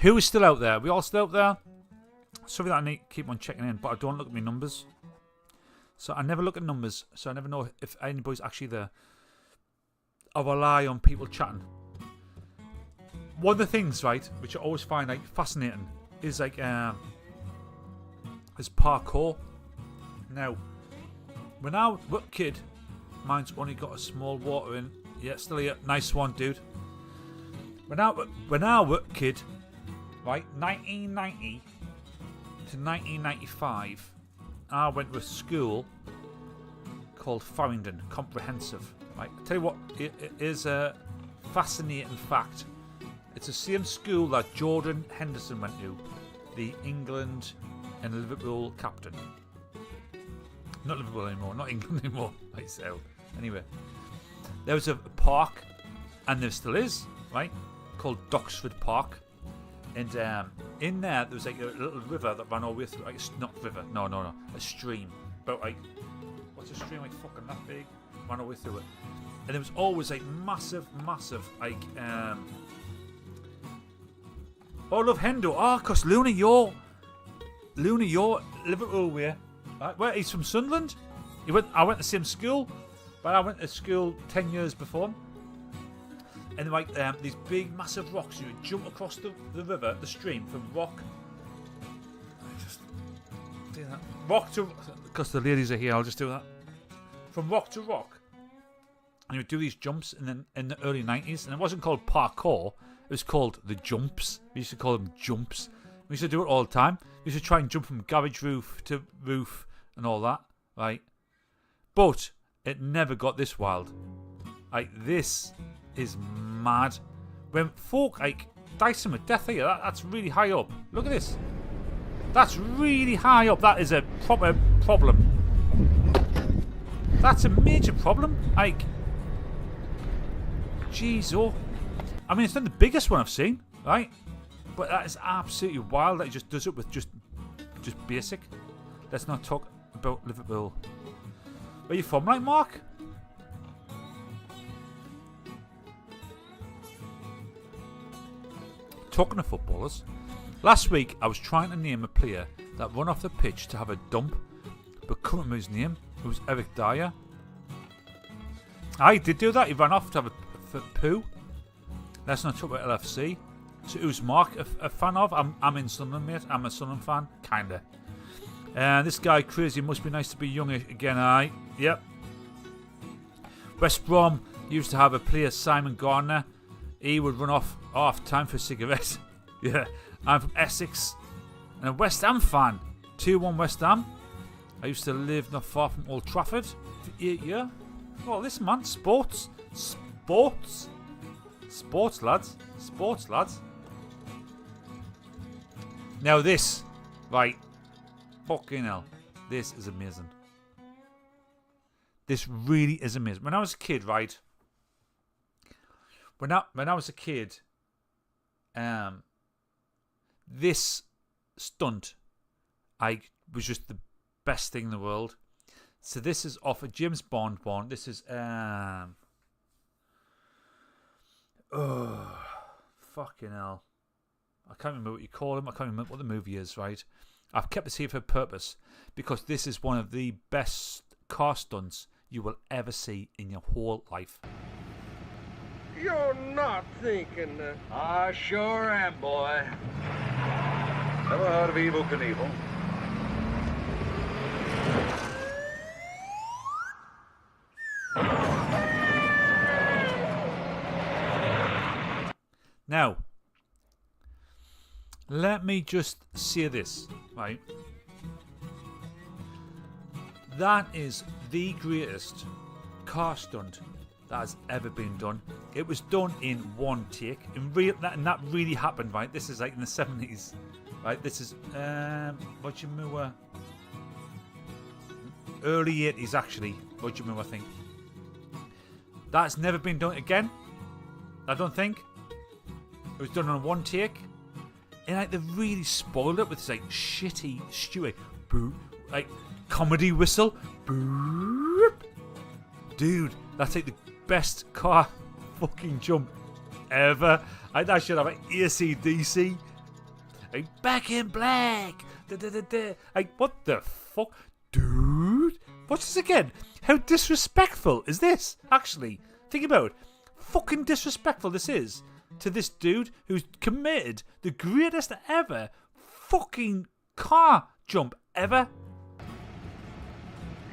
Who is still out there? Are we all still out there? Sorry that I need to keep on checking in, but I don't look at my numbers. So I never look at numbers, so I never know if anybody's actually there. I rely on people chatting. One of the things, right, which I always find like fascinating is like is parkour. Now, when I was a kid, mine's only got a small water in. Yeah, still here. Nice one, dude. When I was a kid, right, 1990 to 1995, I went to a school called Farringdon Comprehensive. Right, I'll tell you what, it is a fascinating fact. It's the same school that Jordan Henderson went to, the England and Liverpool captain. Not Liverpool anymore, not England anymore, like so. Anyway, there was a park, and there still is, right, called Doxford Park. And in there was like a little river that ran all the way through, like not river, no, a stream. About like, what's a stream, like fucking that big? Ran all the way through it. And there was always like massive, like, oh, love Hendo. Oh, because Luna, you're Liverpool way. Right? Where he's from Sunderland. I went to the same school, but I went to school 10 years before him. And like these big, massive rocks, you would jump across the river, the stream, from rock. Just do that. Rock to, because the ladies are here, I'll just do that. From rock to rock. And you would do these jumps in the early 90s, and it wasn't called parkour. It was called the jumps. We used to call them jumps. We used to do it all the time. We used to try and jump from garage roof to roof and all that, right? But it never got this wild. Like, this is mad. When folk, like, dice them with death here, that's really high up. Look at this. That's really high up. That is a proper problem. That's a major problem. Like, Jeezo. I mean, it's not the biggest one I've seen, right? But that is absolutely wild that he just does it with just basic. Let's not talk about Liverpool. Where you from, right, Mark? Talking of footballers, last week I was trying to name a player that run off the pitch to have a dump, but couldn't remember his name. It was Eric Dyer. I did do that. He ran off to have a poo. Let's not talk about LFC. So who's Mark a fan of? I'm in Sunderland, mate. I'm a Sunderland fan, kinda. And this guy crazy. Must be nice to be young again. Aye, yep. West Brom used to have a player, Simon Gardner. He would run off half time for a cigarette. Yeah, I'm from Essex and a West Ham fan. 2-1 West Ham. I used to live not far from Old Trafford for 8 years. Oh, listen, man, sports, lads. Now this, right? Fucking hell, this is amazing. This really is amazing. When I was a kid, right? When I was a kid, this stunt, was just the best thing in the world. So this is off a James Bond one. This is fucking hell. I can't remember what you call him. I can't remember what the movie is, right? I've kept this here for a purpose because this is one of the best car stunts you will ever see in your whole life. You're not thinking that. I sure am, boy. Never heard of Evel Knievel? Now, let me just say this, right? That is the greatest car stunt that has ever been done. It was done in one take. And that really happened, right? This is like in the 70s, right? This is Roger Moore. Early 80s, actually. Roger Moore, I think. That's never been done again, I don't think. It was done on one take. And like they really spoiled it with this like shitty Stewie boo, like comedy whistle. Boop. Dude, that's like the best car fucking jump ever. I should have an AC/DC. Like Back in Black. Like what the fuck, dude? Watch this again. How disrespectful is this? Actually, think about it. Fucking disrespectful this is to this dude who's committed the greatest ever fucking car jump ever.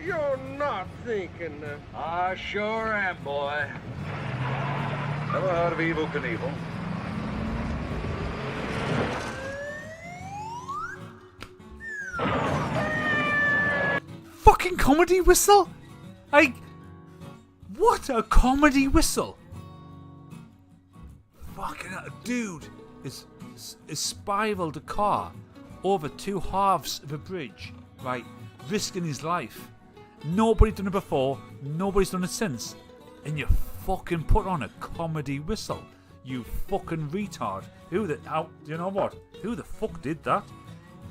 You're not thinking that. I sure am, boy. Never heard of Evel Knievel? Fucking comedy whistle? Like, what a comedy whistle. Fucking hell, dude is spiraled a car over two halves of a bridge, right? Risking his life. Nobody's done it before, nobody's done it since. And you fucking put on a comedy whistle. You fucking retard. You know what? Who the fuck did that?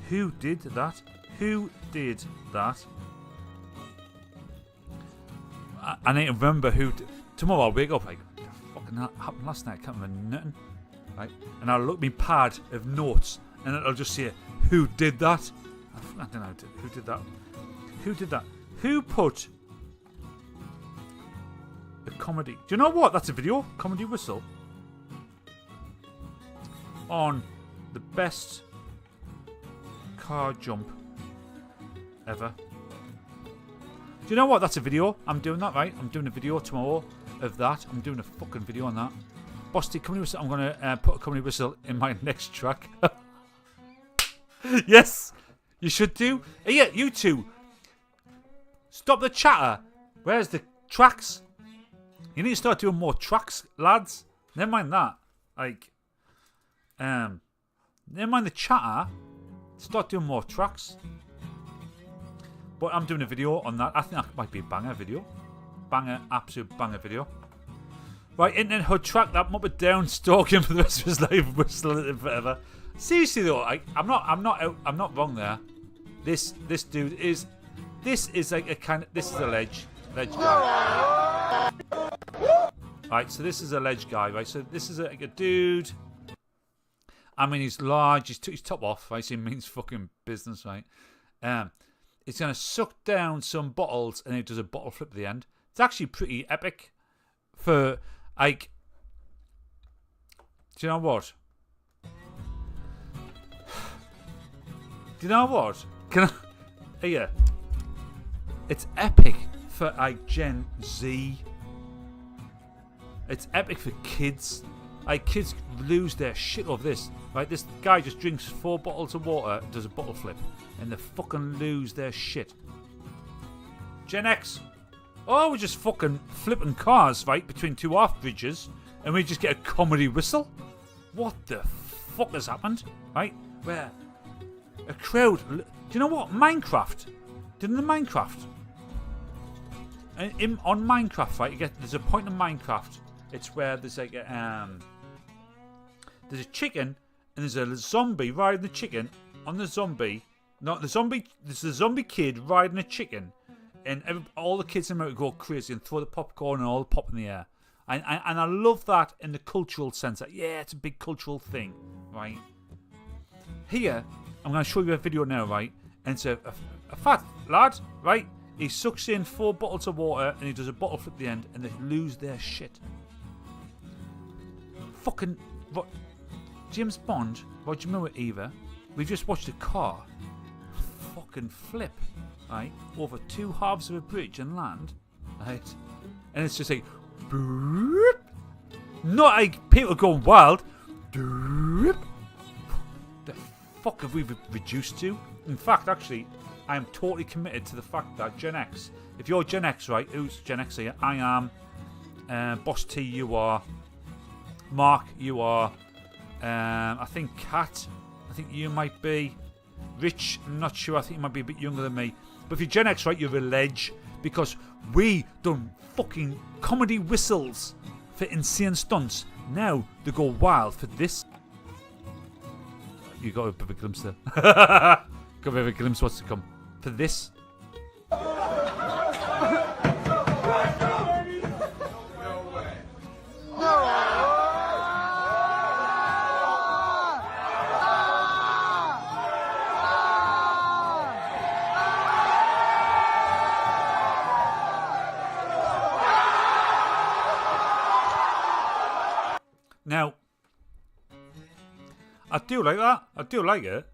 Who did that? Who did that? I need to remember who. Tomorrow I'll wake up like, fucking that happened last night. I can't remember nothing. Right? And I'll look at my pad of notes and it'll just say, who did that? I don't know. Who did that? Who did that? Who put a comedy? Do you know what? That's a video. Comedy whistle. On the best car jump ever. Do you know what? That's a video. I'm doing that, right? I'm doing a video tomorrow of that. I'm doing a fucking video on that. Busty comedy whistle. I'm going to put a comedy whistle in my next track. Yes, you should do. Yeah, you two. Stop the chatter. Where's the tracks? You need to start doing more tracks, lads. Never mind that. Like, never mind the chatter. Start doing more tracks. But I'm doing a video on that. I think that might be a banger video. Banger, absolute banger video. Right, and then he'll track that muppet down, stalk him for the rest of his life, whistle at him forever. Seriously though, I'm not wrong there. This dude is, this is like a kind of, this is a ledge guy. Right, so this is a ledge guy, right? So this is like a dude. I mean, he's large. He's top off, right? So he means fucking business, right? He's gonna suck down some bottles, and he does a bottle flip at the end. It's actually pretty epic. For like, do you know what? Do you know what? Can I? Yeah. It's epic for like Gen Z. It's epic for kids. Like, kids lose their shit over this. Right, this guy just drinks 4 bottles of water, does a bottle flip, and they fucking lose their shit. Gen X. Oh, we're just fucking flipping cars, right, between 2 half bridges, and we just get a comedy whistle? What the fuck has happened? Right, where a crowd. Do you know what? Minecraft. Didn't the Minecraft? And on Minecraft, right, there's a point in Minecraft. It's where there's like there's a chicken and there's a zombie riding the chicken on the zombie. No, there's a zombie kid riding a chicken, and all the kids in America go crazy and throw the popcorn and all the pop in the air. And I love that in the cultural sense. That, yeah, it's a big cultural thing, right? Here, I'm going to show you a video now, right? And it's a fat lad, right? He sucks in 4 bottles of water and he does a bottle flip at the end, and they lose their shit. Fucking what? James Bond, Roger Moore, Eva. We've just watched a car fucking flip, right, over 2 halves of a bridge and land, right, and it's just like, boop. Not like people going wild. Boop. The fuck have we reduced to? In fact, actually, I am totally committed to the fact that Gen X. If you're Gen X, right? Who's Gen X here? I am. Boss T, you are. Mark, you are. I think Kat, I think you might be. Rich, I'm not sure. I think you might be a bit younger than me. But if you're Gen X, right, you're a ledge. Because we done fucking comedy whistles for insane stunts. Now they go wild for this. You got a bit of a glimpse there. Got a bit of a glimpse what's to come. For this. Now, I do like that. I do like it.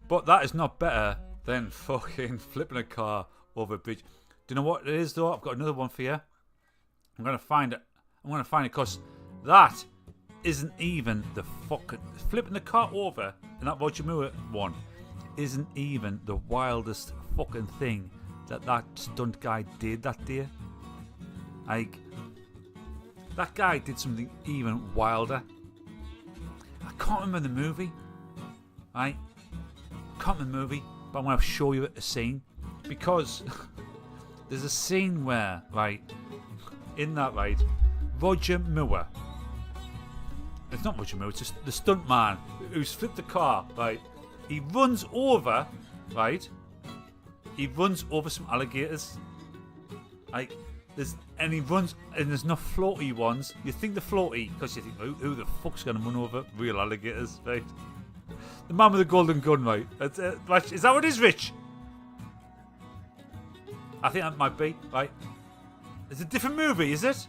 But that is not better than fucking flipping a car over a bridge. Do you know what it is, though? I've got another one for you. I'm going to find it. I'm going to find it because that isn't even the fucking... Flipping the car over in that Roger Moore one isn't even the wildest fucking thing that stunt guy did that day. Like... That guy did something even wilder. I can't remember the movie. Right? I can't remember the movie, but I'm going to show you a scene. Because there's a scene where, right, in that, right, Roger Moore. It's not Roger Moore, it's just the stunt man who's flipped the car, right? He runs over, right? He runs over some alligators. Like, and he runs, and there's no floaty ones. You think the floaty, because you think, who the fuck's going to run over real alligators, right? The man with the golden gun, right? Is that what it is, Rich? I think that might be, right? It's a different movie, is it?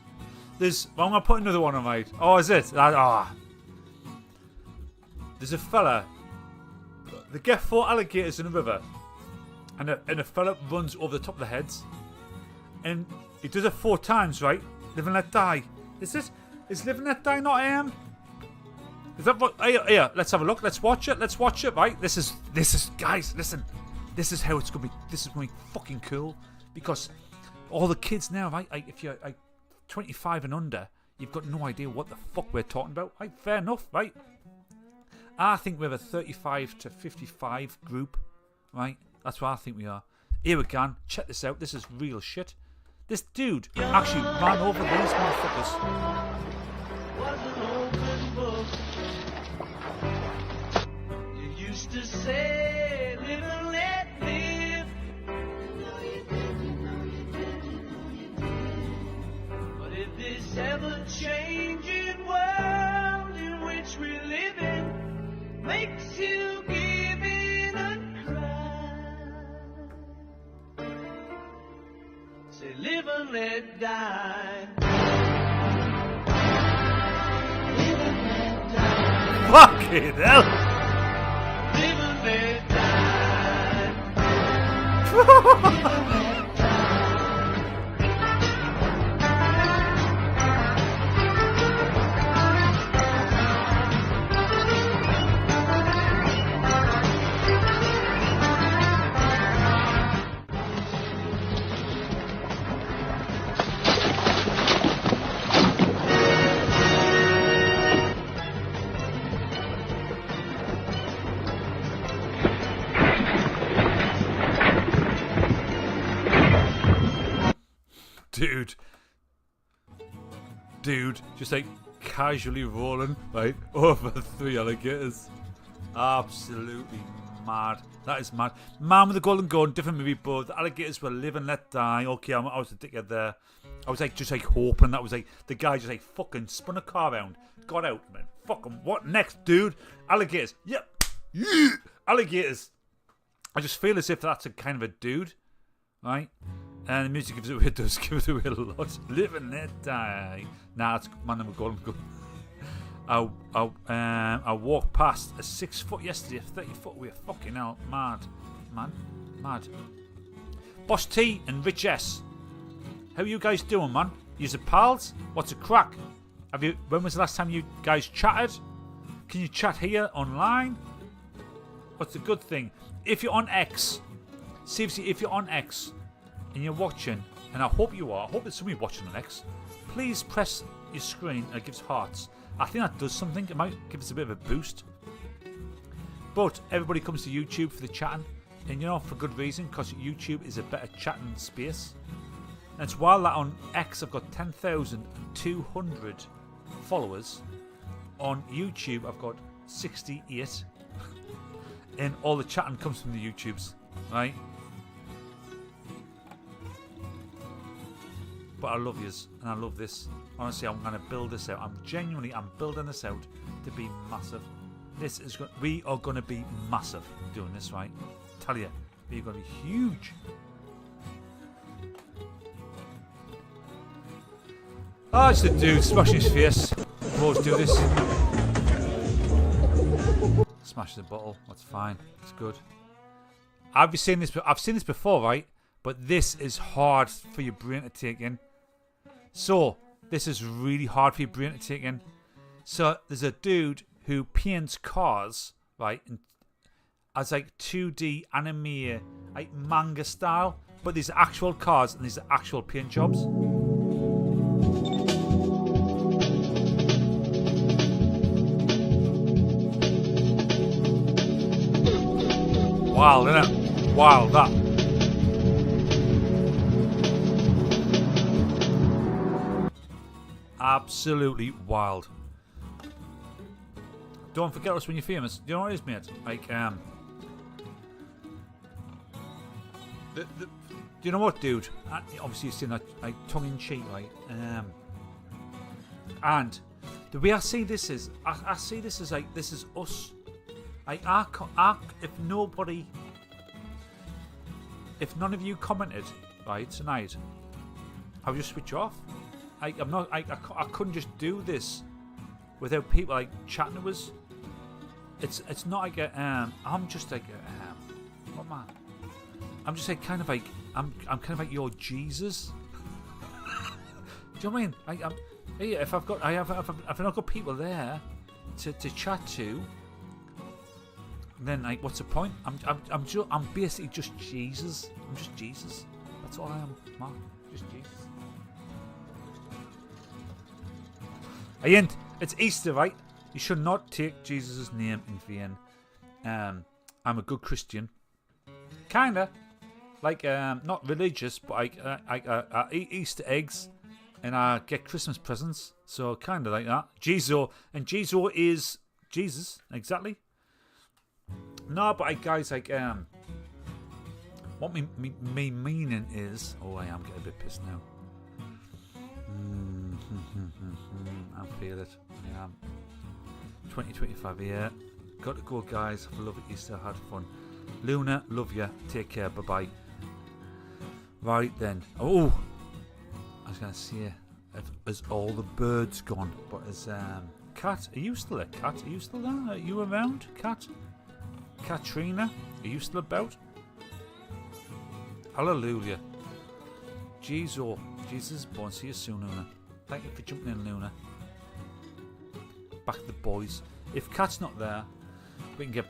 Well, I'm going to put another one on, right? Oh, is it? There's a fella. They get 4 alligators in a river, and a fella runs over the top of the heads, and he does it 4 times, right? Live and let die. Is Live and Let Die not Is that what? Here, let's have a look. Let's watch it. Right? This is guys. Listen, this is how it's gonna be. This is gonna be fucking cool because all the kids now, right? Like, if you're like 25 and under, you've got no idea what the fuck we're talking about. Right? Fair enough, right? I think we're a 35 to 55 group, right? That's what I think we are. Here we go. Check this out. This is real shit. This dude actually ran over these motherfuckers. Was an open book. You used to say, live and let live. But if this ever-changing world in which we live in makes you give in and cry, say, live and let die. Live and let die. Fucking hell! Live and let die. Live and let die. Dude, just like casually rolling like over 3 alligators. Absolutely mad. That is mad. Man with the golden gun, different movie, but the alligators were live and let die. Okay, I was a dickhead there. I was like just like hoping that was like the guy just like fucking spun a car around, got out, man. Fucking what next, dude? Alligators. Yep. Yeah. Alligators. I just feel as if that's a kind of a dude, right? And the music gives it away, does give it away a lot. Live and let die. Nah, that's man with golden gun. I walked past a 6 foot yesterday, a 30 foot away. Fucking hell, mad, man, mad. Boss T and Rich S, how you guys doing, man? You're pals? What's a crack? When was the last time you guys chatted? Can you chat here online? What's the good thing? If you're on X, seriously, if you're on X and you're watching, and I hope you are, I hope there's somebody watching on X, please press your screen and it gives hearts. I think that does something. It might give us a bit of a boost. But everybody comes to YouTube for the chatting, and you know, for good reason, because YouTube is a better chatting space. And it's while that on X I've got 10,200 followers. On YouTube I've got 68. And all the chatting comes from the YouTubes, right? But I love yous, and I love this. Honestly, I'm going to build this out. I'm building this out to be massive. We are going to be massive doing this, right? Tell you, we're going to be huge. Oh, it's the dude smashing his face. Always do this. Smash the bottle. That's fine. It's good. I've seen this before, right? But this is hard for your brain to take in. So, this is really hard for your brain to take in. So, there's a dude who paints cars, right, as like 2D anime, like manga style. But these are actual cars and these are actual paint jobs. Wild, isn't it? Wild, that. Absolutely wild. Don't forget us when you're famous. Do you know what it is, mate? Like, do you know what, dude? Obviously, you've seen that, like, tongue-in-cheek, right? And the way I see this is, I see this as like, this is us. Like, if none of you commented, right, tonight, I would just switch off. I couldn't just do this without people like chatting to us. It's not like I'm just like what man? I'm just like kind of like I'm kind of like your Jesus. Do you know what I mean? If I've not got people there to chat to, then like what's the point? I'm basically just Jesus. I'm just Jesus. That's all I am, man. Just Jesus. It's Easter, right? You should not take Jesus' name in vain. I'm a good Christian. Kinda. like not religious, but I eat Easter eggs and I get Christmas presents. So kind of like that. Jeezo, and Jeezo is Jesus, exactly. No, but guys, like what me meaning is. Oh, I am getting a bit pissed now. I feel it. I am. 2025 here. Got to go, guys. Have a lovely Easter. Had fun. Luna, love you. Take care. Bye bye. Right then. Oh, I was gonna say, has all the birds gone? But as Cat, are you still a Cat? Are you still there? Are you around, Cat? Katrina, are you still about? Hallelujah. Jeezo, Jesus is born. See you soon, Luna. Thank you for jumping in, Luna. Back to the boys. If Cat's not there, we can get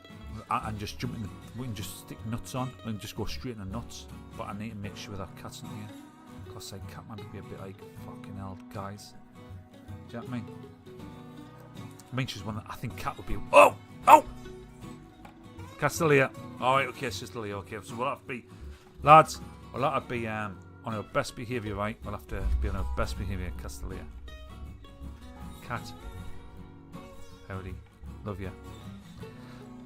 and just jump in. We can just stick nuts on. We can just go straight in the nuts. But I need to make sure that Cat's not here, because like Cat might be a bit like fucking hell, guys. Do you know what I mean? I mean, she's one that I think Cat would be. Oh! Cat's still here. Alright, okay, she's still here. Okay, so we'll have to be, lads, we'll have to be on our best behaviour, right? We'll have to be on our best behaviour. Cat's still here. Cat. Howdy. Love you.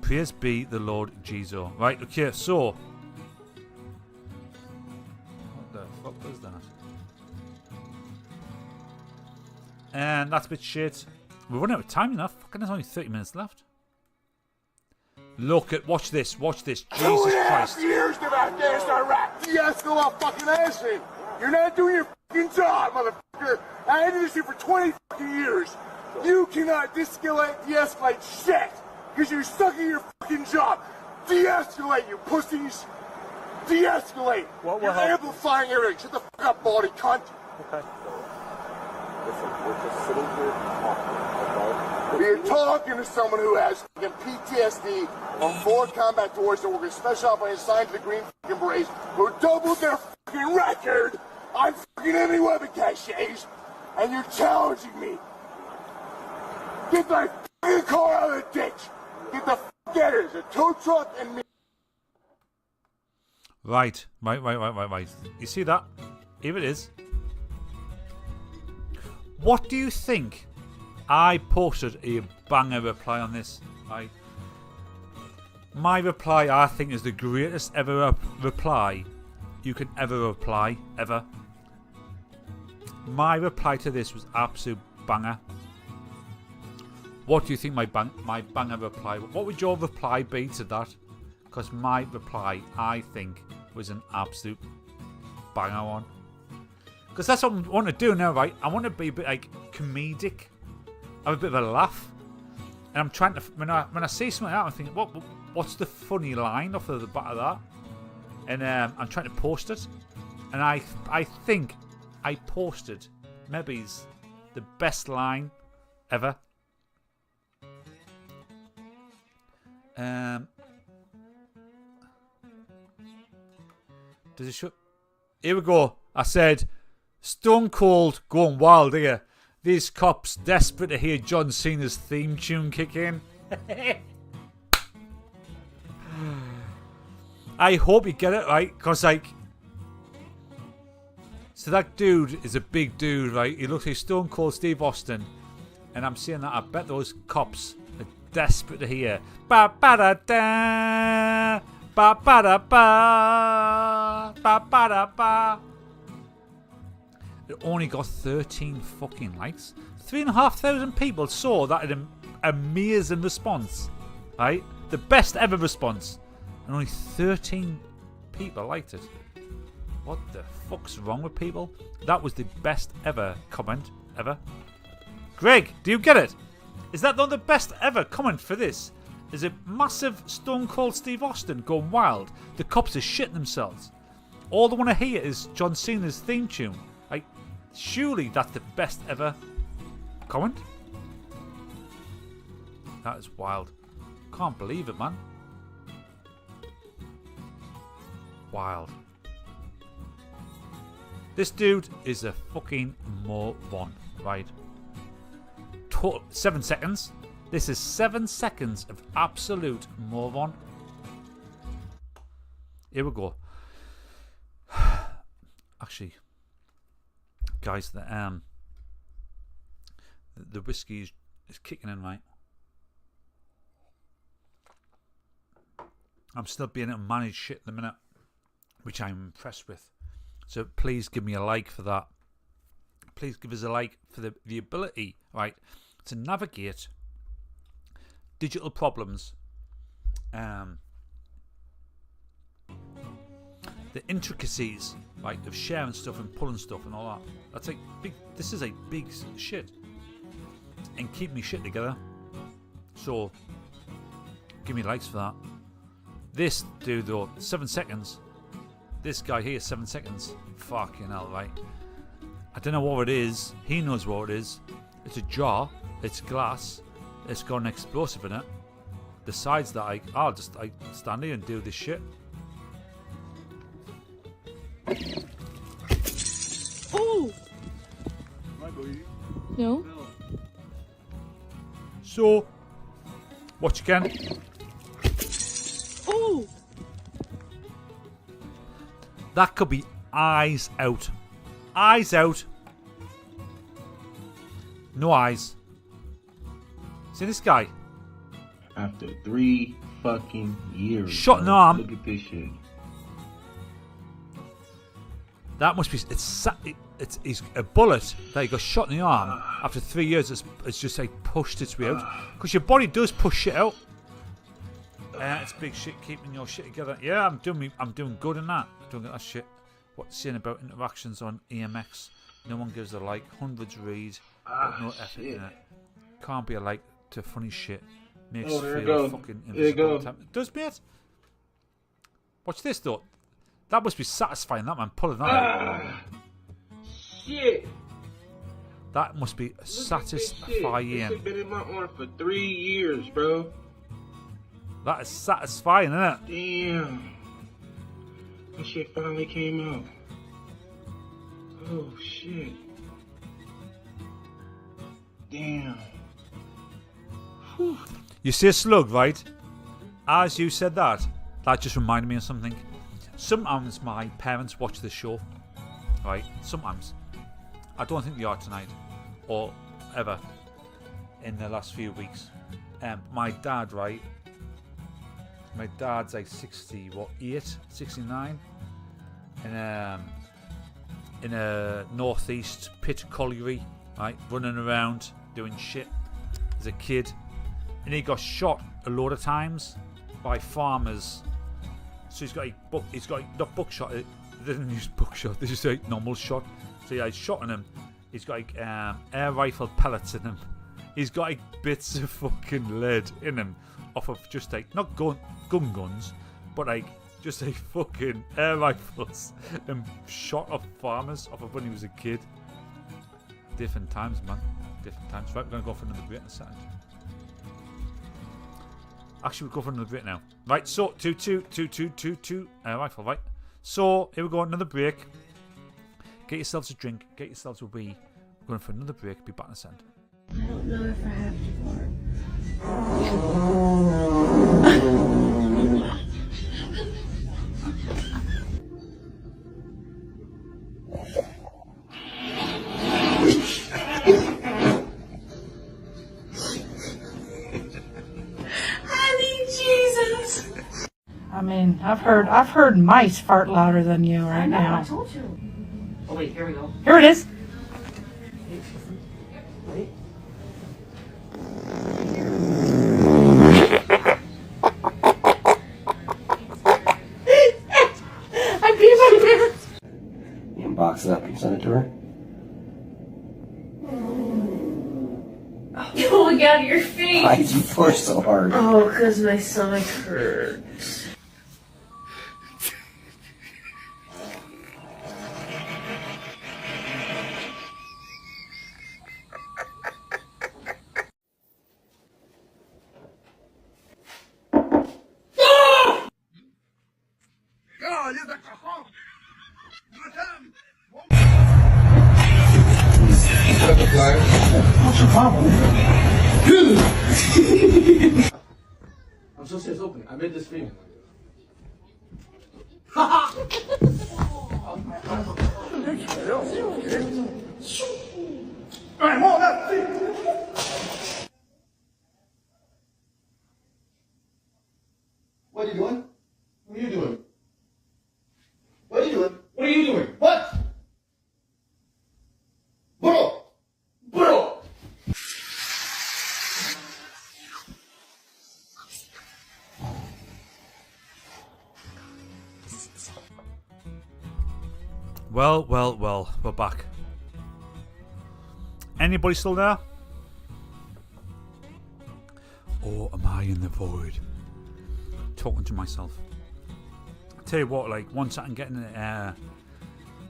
Praise be the Lord Jeezo. Right, okay, so. What the fuck was that? And that's a bit shit. We're running out of time enough. Fucking there's only 30 minutes left. Look at, watch this. Jesus Christ. 2.5 years to Afghanistan, Iraq. De-escalate fucking action. You're not doing your fucking job, motherfucker. I had this here for 20 fucking years. You cannot de-escalate shit, because you're stuck in your fucking job. De-escalate, you pussies. De-escalate. You're amplifying everything. Shut the fuck up, baldy cunt. Okay. Listen, we're just sitting here talking, okay? You're talking to someone who has fucking PTSD on 4 combat tours that were special operators assigned to the Green fucking Berets, who doubled their fucking record on fucking enemy weapon caches, and you're challenging me. Get my fucking car out of the ditch. Get the fuck out of here. There's a tow truck and me. Right. You see that? Here it is. What do you think? I posted a banger reply on this. My reply, I think, is the greatest ever reply you can ever reply, ever. My reply to this was absolute banger. What do you think my banger reply? What would your reply be to that? Because my reply, I think, was an absolute banger one. Because that's what I want to do now, right? I want to be a bit like comedic, have a bit of a laugh, and I'm trying to when I see something like that, I'm thinking, what's the funny line off of the back of that? And I'm trying to post it, and I think I posted maybe the best line ever. Does it show? Here we go. I said, Stone Cold going wild here. These cops desperate to hear John Cena's theme tune kick in. I hope you get it right, because like, so that dude is a big dude, right? He looks like Stone Cold Steve Austin, and I'm saying that I bet those cops are desperate to hear ba ba da da ba ba da ba ba ba da ba. It only got 13 fucking likes. 3,500 people saw that an amazing response, right? The best ever response, and only 13 people liked it. What the fuck's wrong with people? That was the best ever comment ever. Greg, do you get it? Is that not the best ever comment for this? Is it massive Stone Cold Steve Austin going wild? The cops are shitting themselves. All they want to hear is John Cena's theme tune. Like, surely that's the best ever comment? That is wild. Can't believe it, man. Wild. This dude is a fucking moron, right? 7 seconds. This is 7 seconds of absolute moron. Here we go. Actually, guys, the whiskey is kicking in, right? I'm still being able to manage shit at the minute, which I'm impressed with. So please give me a like for that. Please give us a like for the ability, right, to navigate digital problems, the intricacies, right, of sharing stuff and pulling stuff and all that. That's like big. This is a big shit, and keep me shit together. So give me likes for that. This dude though, 7 seconds. This guy here, 7 seconds. Fucking hell, right? I don't know what it is. He knows what it is. It's a jar. It's glass. It's got an explosive in it. Besides that, I'll just stand here and do this shit. Oh! No. So, watch again. Oh! That could be eyes out. Eyes out. No eyes. See this guy? After 3 fucking years. Shot in the arm. Look at this shit. That must be. It's a bullet that he got shot in the arm. After 3 years, it's just like pushed its way out. Because your body does push shit out. It's big shit keeping your shit together. Yeah, I'm doing good in that. Doing that shit. What's saying about interactions on EMX? No one gives a like. Hundreds read, but no effort in it. Can't be a like to funny shit. Makes you feel fucking invisible. It does, mate. Watch this though. That must be satisfying. That man pulling that out. Shit. That must be satisfying. This has been in my arm for 3 years, bro. That is satisfying, isn't it? Damn. That shit finally came out. Oh, shit. Damn. Whew. You see a slug, right? As you said that just reminded me of something. Sometimes my parents watch this show, right? Sometimes. I don't think they are tonight or ever in the last few weeks. My dad, right? My dad's like 69 in a northeast pit colliery, right? Running around doing shit as a kid, and he got shot a load of times by farmers. So he's got not buckshot. They didn't use buckshot. They just like normal shot. So yeah, he's shot in him. He's got like air rifle pellets in him. He's got like bits of fucking lead in him off of just like not guns, but like just like fucking air rifles and shot off farmers off of when he was a kid. Different times, man. Different times. Right, we're gonna go for another break in a second. Actually, we'll go for another break now. Right, so 2 rifle, right? So here we go, another break. Get yourselves a drink, get yourselves a wee. We're going for another break, be back in a second. I don't know if I have to fart. I mean, I've heard mice fart louder than you right now. I told you. Oh wait, here we go. Here it is. Wait. I peed my pants. You can box it up and send it to her. Oh my god, your face! Why did you push so hard? Oh, because my stomach hurts. What's your problem? I'm so serious opening. I made this for you. Alright, more that. What are you doing? What are you doing? What are you doing? What are you doing? What? Bro! Bro! Well, we're back. Anybody still there? Or am I in the void? Talking to myself. I tell you what, like, once I can get in a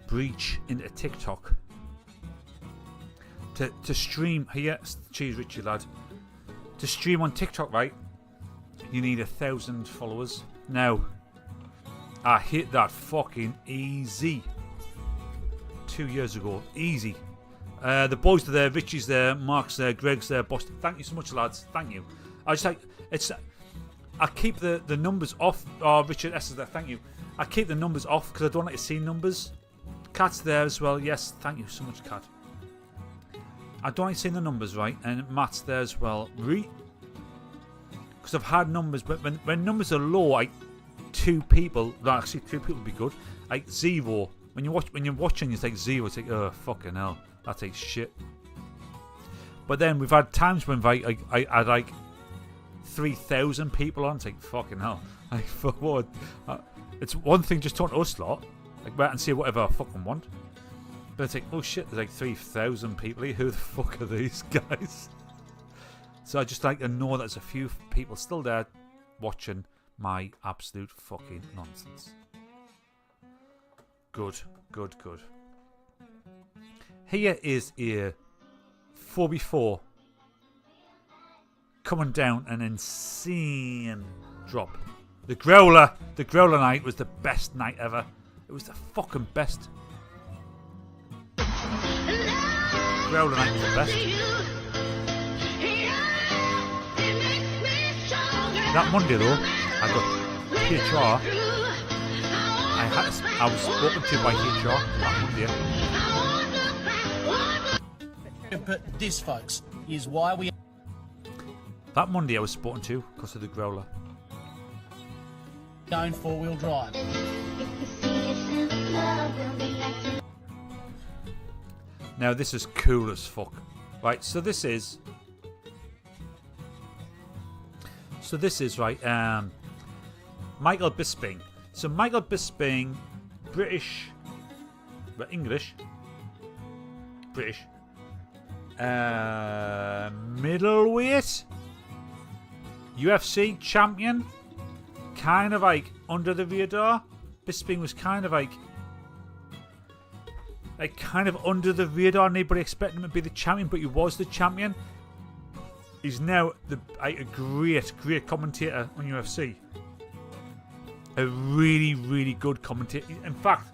breach into TikTok to stream here, cheers Richie lad, to stream on TikTok, right, you need 1,000 followers. Now, I hit that fucking easy 2 years ago. Easy. The boys are there, Richie's there, Mark's there, Greg's there, Boston. Thank you so much, lads. Thank you. I just like I keep the numbers off. Oh, Richard S is there. Thank you. I keep the numbers off because I don't like to see numbers. Cat's there as well. Yes, thank you so much, Cat. I don't like seeing the numbers, right? And Matt's there as well. Because I've had numbers, but when numbers are low, like 2 people. No, actually, 2 people would be good. Like 0. When you're watching, you take 0. It's like, oh fucking hell, that takes shit. But then we've had times when I had like 3,000 people on. It's like fucking hell. Like for what? It's one thing just talking to us lot, like wait and see whatever I fucking want. But it's like, oh shit, there's like 3,000 people here. Who the fuck are these guys? So I just like to know that there's a few people still there watching my absolute fucking nonsense. Good. Here is a 4x4 coming down an insane drop. The growler night was the best night ever. It was the fucking best. Growler night was the best. That Monday though, I got HR. I was spoken to by HR that Monday. But this, folks, is why we... That Monday I was spoken to because of the growler. Going 4-wheel drive. Now this is cool as fuck. Right, so this is right, Michael Bisping. So Michael Bisping, British, but English, British, middleweight, UFC champion, kind of like under the radar. Bisping was kind of like kind of under the radar. Nobody expected him to be the champion, but he was the champion. He's now a great commentator on UFC. A really, really good commentator. In fact,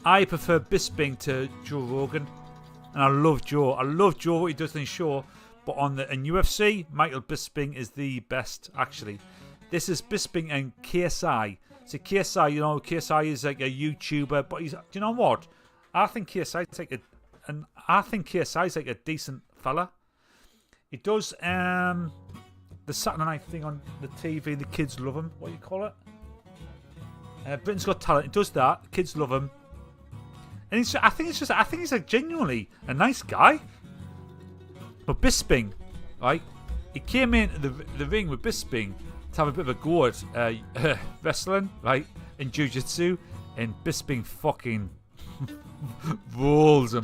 I prefer Bisping to Joe Rogan. And I love Joe. What he does in his show. But in UFC, Michael Bisping is the best, actually. This is Bisping and KSI. So KSI, KSI is like a YouTuber. But do you know what? I think KSI's like a decent fella. He does the Saturday night thing on the TV. The kids love him. What do you call it? Britain's Got Talent. He does that. The kids love him. And I think he's like genuinely a nice guy. But Bisping, right? He came into the ring with Bisping to have a bit of a go at wrestling, right? And jiu-jitsu. And Bisping fucking rolls him.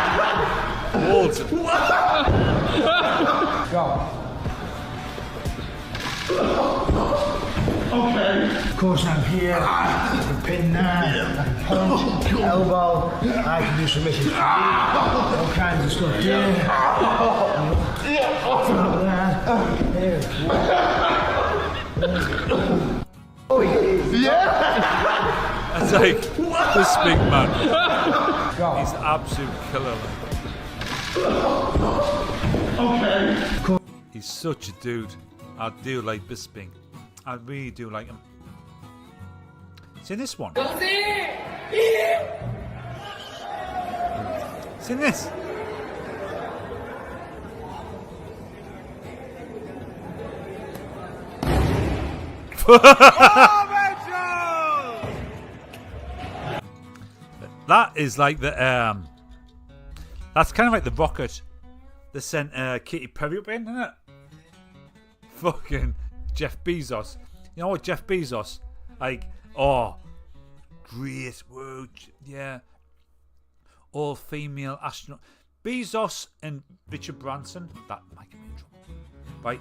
Okay. Of course, I'm here. I can pin there. I can punch, elbow. I can do submissions. All kinds of stuff here. Oh yeah. That's like this big man. He's an absolute killer. Okay. He's such a dude. I do like Bisping. I really do like him. See this one. Seen this? That is like the that's kind of like the rocket that sent Katy Perry up in, isn't it? Fucking Jeff Bezos. You know what, Jeff Bezos? Like, oh, great work, yeah. All female astronaut. Bezos and Richard Branson. That might get me in trouble. Right.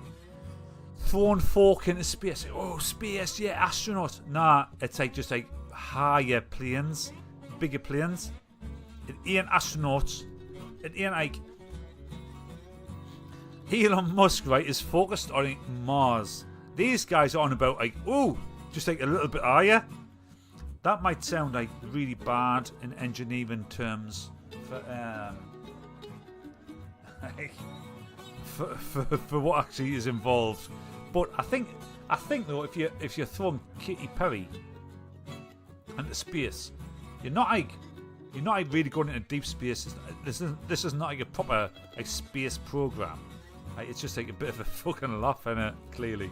Throwing fork into space. Oh, space, yeah, astronaut. Nah, it's like just like higher planes, bigger planes. It ain't astronauts. It ain't like Elon Musk, right, is focused on like Mars. These guys are on about like, ooh, just like a little bit higher. That might sound like really bad in engineering terms for what actually is involved. But I think though, if you're throwing Katy Perry into space, you're not like really going into deep space. This is not like a proper like space program. Like, it's just like a bit of a fucking laugh in it. Clearly,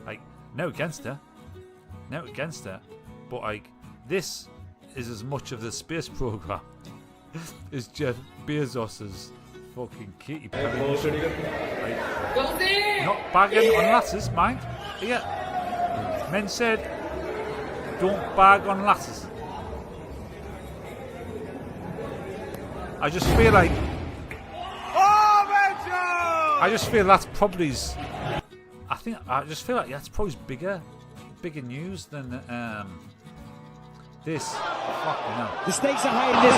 like no against her, but like this is as much of the space program as Jeff Bezos's fucking Katy Perry. Like, not bagging on lasses, mind. Here, Mensaid, don't bag on lasses. I just feel like that's probably. I just feel like that's probably bigger news than this. Fuck no. The stakes are high in this.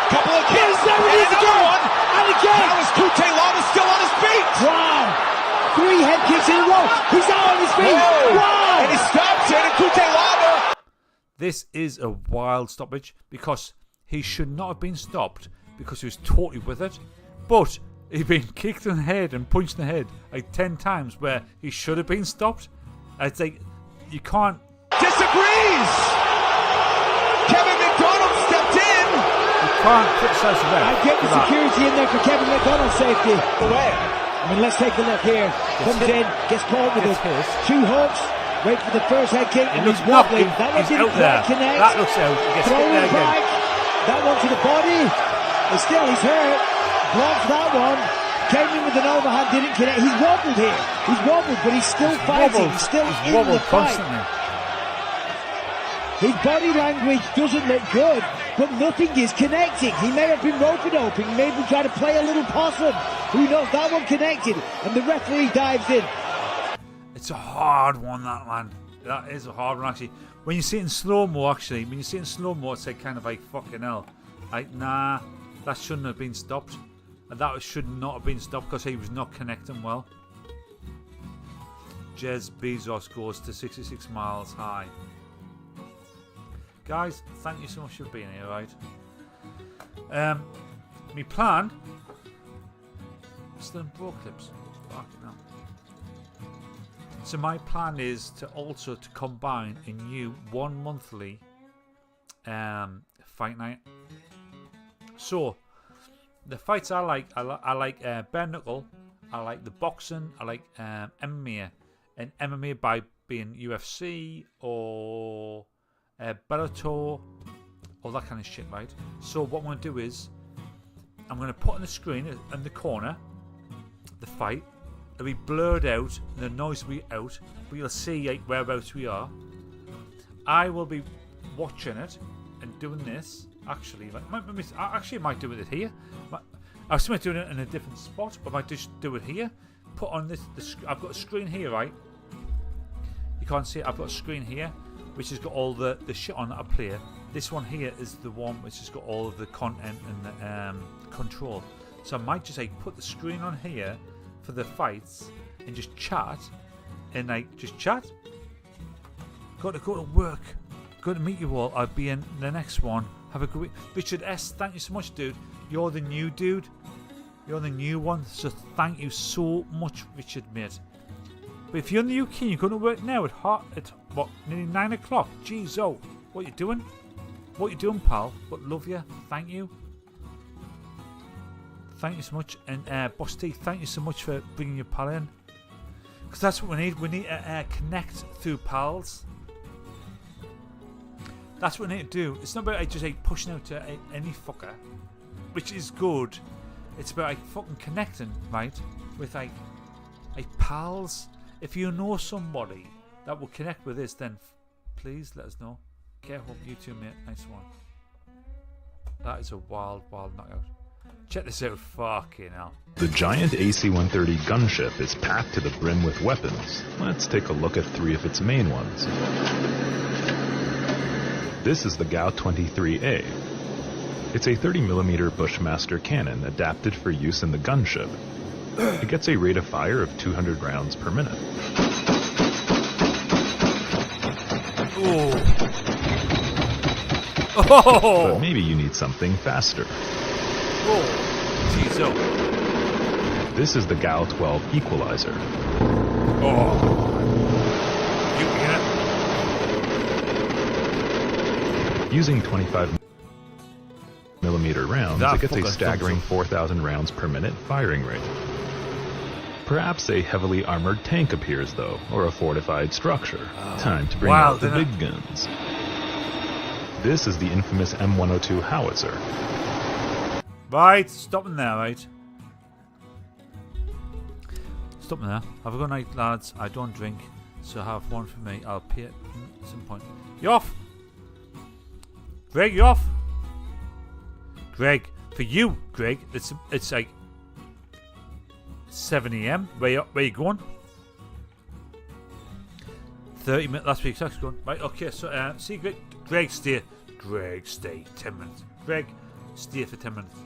Couple of kills. There it is again. And again. How is Kute Lama still on his feet? Wow. 3 head kicks in a row. He's out on his feet. Wow. And he stops it. And Kute Lama. This is a wild stoppage because he should not have been stopped because he was totally with it. But he'd been kicked in the head and punched in the head like 10 times where he should have been stopped. It's like you can't. Disagrees. Kevin McDonald stepped in. You can't criticize the ref. I get the security in there for Kevin McDonald's safety. Away. I mean, let's take a look here. Comes in, gets caught with it. 2 hooks. Wait for the first head kick. And he's wobbling. That one didn't quite connect. That looks out. He gets hit there again. That one to the body. But still, he's hurt. Blocks that one. Came in with an overhand, didn't connect. He's wobbled here. He's wobbled, but he's still fighting. He's still in the fight. Constantly. His body language doesn't look good, but nothing is connecting. He may have been rope-a-doping, maybe trying to play a little possum. Who knows? That one connected, and the referee dives in. It's a hard one, that man. That is a hard one, actually. When you see it in slow-mo, it's like kind of like fucking hell. Like, nah, that shouldn't have been stopped. And that should not have been stopped because he was not connecting well. Jeff Bezos goes to 66 miles high. Guys, thank you so much for being here, right? My plan. Still in pro clips. Fucking hell. So my plan is to also to combine a new 1 monthly fight night. So the fights I like bare knuckle. I like the boxing. I like MMA, and MMA by being UFC or Banter, all that kind of shit, right? So what I'm going to do is I'm going to put on the screen in the corner the fight. It'll be blurred out, the noise will be out, but you'll see like, whereabouts we are. I will be watching it and doing this. Actually, I might do it here. I was doing it in a different spot, but I might just do it here. Put on this. I've got a screen here, right? You can't see it. I've got a screen here, which has got all the shit on that I play. This one here is the one which has got all of the content and the control. So I might just like put the screen on here for the fights and just chat, and like just chat. Got to go to work. Good to meet you all. I'll be in the next one. Have a good week. Richard S, thank you so much, dude. You're the new dude. You're the new one. So thank you so much, Richard, mate. But if you're in the UK, you're going to work now at nearly 9 o'clock. Jeezo, what are you doing? what you doing, pal? But love you. Thank you. Thank you so much. And Boss T, thank you so much for bringing your pal in. Because that's what we need. We need to connect through pals. That's what we need to do. It's not about just pushing out to any fucker, which is good. It's about fucking connecting, right, with pals. If you know somebody that will connect with this, then please let us know. Careful, you too, mate. Nice one. That is a wild, wild knockout. Check this out. Fucking hell. The giant AC-130 gunship is packed to the brim with weapons. Let's take a look at 3 of its main ones. This is the GAU-23A. It's a 30mm Bushmaster cannon adapted for use in the gunship. It gets a rate of fire of 200 rounds per minute. Oh. But maybe you need something faster. Oh, Jeezo. This is the GAU-12 Equalizer. Oh. Using 25mm rounds, it gets a staggering 4,000 rounds per minute firing rate. Perhaps a heavily armored tank appears, though, or a fortified structure. Time to bring out the big guns. This is the infamous M102 howitzer. Right, stopping there, right? Stopping there. Have a good night, lads. I don't drink, so have one for me. I'll pay it at some point. You off? Greg, you off? Greg, for you, Greg, it's like 7 AM. Where you going? 30 minutes. Last week's actually going. Right, okay, so see Greg. Greg, stay. Greg, stay 10 minutes. Greg, stay for 10 minutes.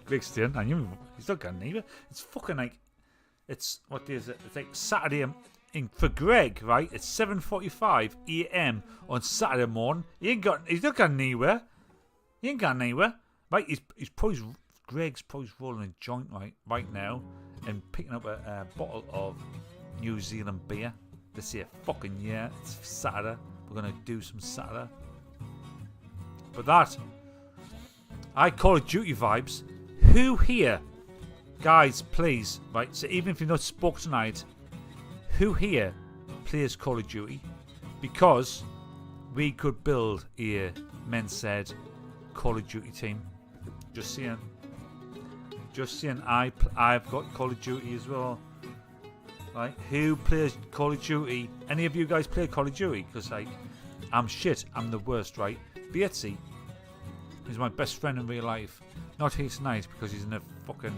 Greg, stay. I knew he's not going either. It's fucking it's what day is it? It's like Saturday for Greg, right? It's 7:45 AM on Saturday morning. He's not going anywhere. He ain't going anywhere. Right? Greg's probably rolling a joint right now and picking up a bottle of New Zealand beer. This year, fucking yeah, it's Saturday. We're gonna do some Saturday. But I Call of Duty vibes. Who here, guys, please, right? So even if you've not spoke tonight, who here plays Call of Duty? Because we could build a Mensaid Call of Duty team. Just saying. I've got Call of Duty as well. Right? Who plays Call of Duty? Any of you guys play Call of Duty? Because I'm shit. I'm the worst, right? Beatsy is my best friend in real life. Not here tonight because he's in a fucking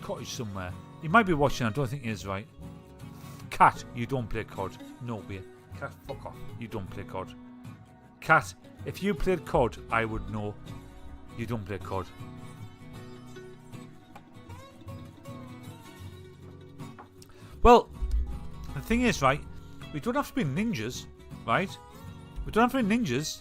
cottage somewhere. He might be watching. I don't think he is, right? Cat, you don't play COD. No beer. Cat, fuck off. You don't play COD. Cat, if you played COD, I would know. You don't play COD. Well, the thing is, right, we don't have to be ninjas, right? We don't have to be ninjas.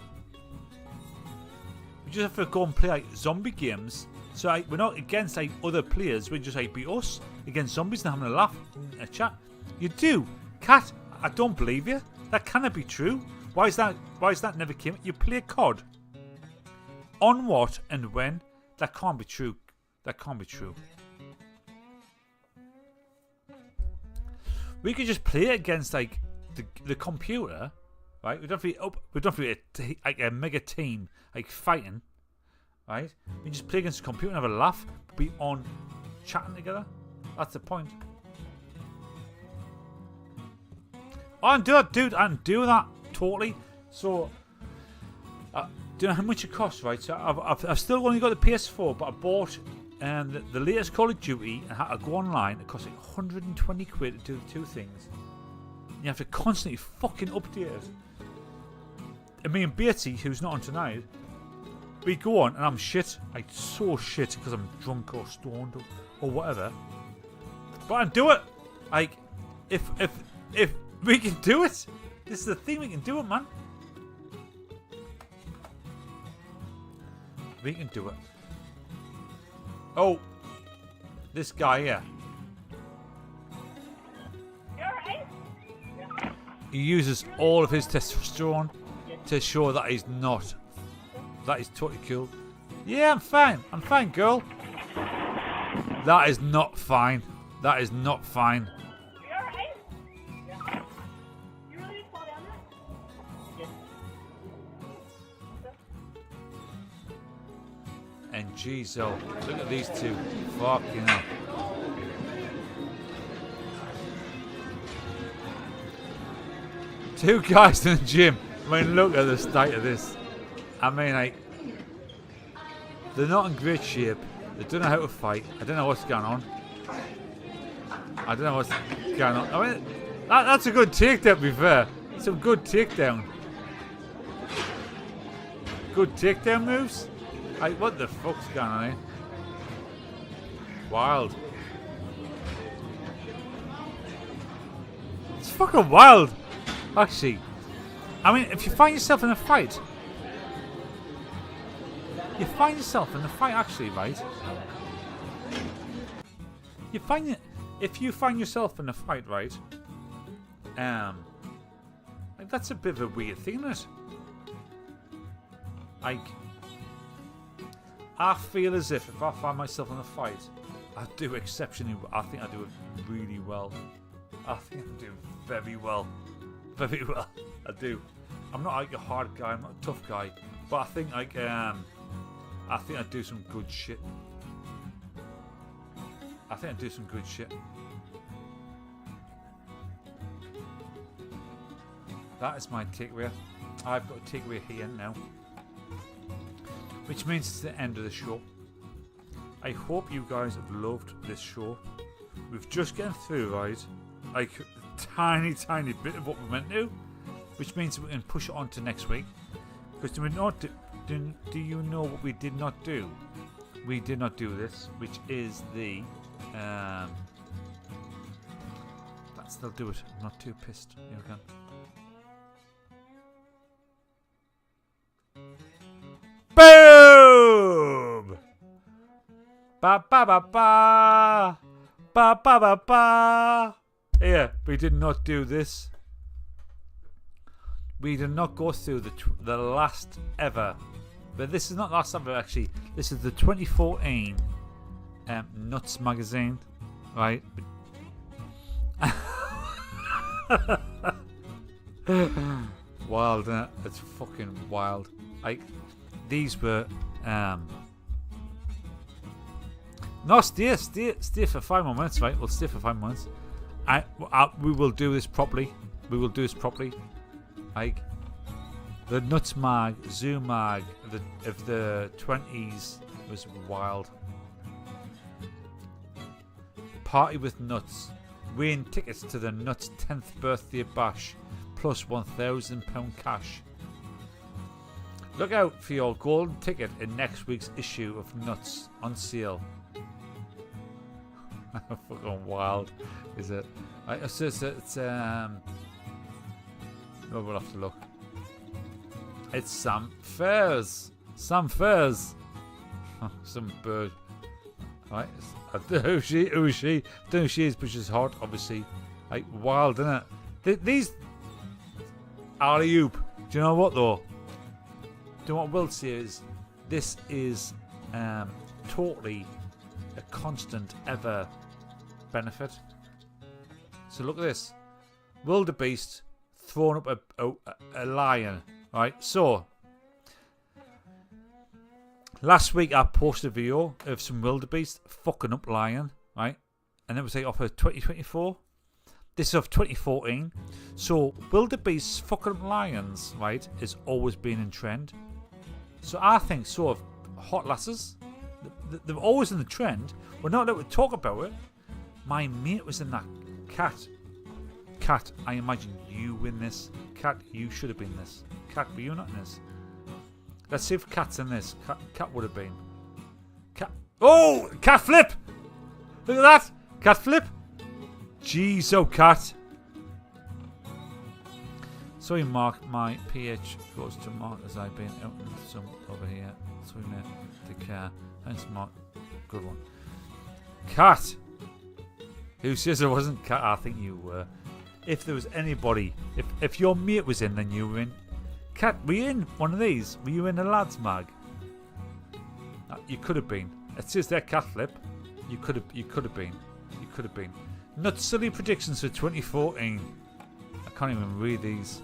We just have to go and play zombie games. So we're not against other players. We just be us against zombies and having a laugh, a chat. You do, Cat. I don't believe you. That cannot be true. Why is that never came? You play COD. On what and when? That can't be true. That can't be true. We could just play against the computer, right? We don't have to be a mega team fighting, right? We just play against the computer and have a laugh, be on chatting together. That's the point. I can do that, dude. I can do that totally. So, do you know how much it costs, right? So I've still only got the PS4, but I bought the latest Call of Duty and had to go online. It costs 120 quid to do the two things. You have to constantly fucking update it. And me and Beatty, who's not on tonight, we go on and I'm shit. I'm so shit because I'm drunk or stoned or whatever. But I can do it. If we can do it, this is the thing. We can do it, man. We can do it. Oh, this guy here. He uses all of his testosterone to show that he's not. That he's totally cool. Yeah, I'm fine. I'm fine, girl. That is not fine. That is not fine. And Jeezo, look at these two. Fucking hell. Two guys in the gym. I mean, look at the state of this. I mean, like, they're not in great shape. They don't know how to fight. I don't know what's going on. I don't know what's going on. I mean, that's a good takedown, to be fair. Some good takedown. Good takedown moves? Like, what the fuck's going on here? Wild. It's fucking wild. Actually, I mean, if you find yourself in a fight, actually, right? If you find yourself in a fight, right? Like, that's a bit of a weird thing, isn't it? Like, I feel as if I find myself in a fight, I do exceptionally well. I think I do it really well. I think I do very well. Very well. I do. I'm not like a hard guy, I'm not a tough guy. But I think like I do some good shit. That is my takeaway. I've got a takeaway here now. Which means it's the end of the show. I hope you guys have loved this show. We've just gotten through, right? Like tiny bit of what we meant to, which means we can push it on to next week. Because do you know what we did not do? We did not do this, which is the that'll do it. I'm not too pissed. Here we go. Boom! Ba ba ba ba ba ba ba ba. Yeah, we did not do this. We did not go through the last ever, but this is not last ever actually. This is the 2014 Nuts magazine, right? Wild, isn't it? It's fucking wild. Like these were no, stay for 5 more minutes, right? We'll stay for 5 minutes. We will do this properly. Like the Nuts mag, Zoo mag of the 20s was wild. Party with Nuts. Win tickets to the Nuts 10th birthday bash plus £1,000 cash. Look out for your golden ticket in next week's issue of Nuts on sale. Fucking wild, is it? It's we'll have to look. It's Sam Fairs. Some bird. Right? I don't know who she is, but she's hot, obviously. Like wild, isn't it? These alley-oop. Do you know what though? Do you know what I will say is this is totally a constant ever benefit. So look at this. Wildebeest throwing up a lion. Right, so last week I posted a video of some wildebeest fucking up lion, right? And it was like off of 2024. This is of 2014. So wildebeest fucking up lions, right, has always been in trend. So I think sort of hot lasses, they're always in the trend. We're not allowed to talk about it. My mate was in that. Cat, I imagine you win this. Cat, you should have been this. Cat, were you not in this? Let's see if Cat's in this. Cat would have been. Cat. Oh! Cat flip! Look at that! Cat flip! Jeezo Cat. Sorry, Mark, my pH goes to Mark as I've been out in some over here. Sorry, mate. Take care. Thanks, Mark. Good one. Cat! Who says it wasn't Cat? I think you were. if there was anybody, if your mate was in, then you were in. Kat, were you in one of these? Were you in a lads mag? You could have been. It says there, cat flip. You could have been. You could have been. Not silly predictions for 2014. I can't even read these.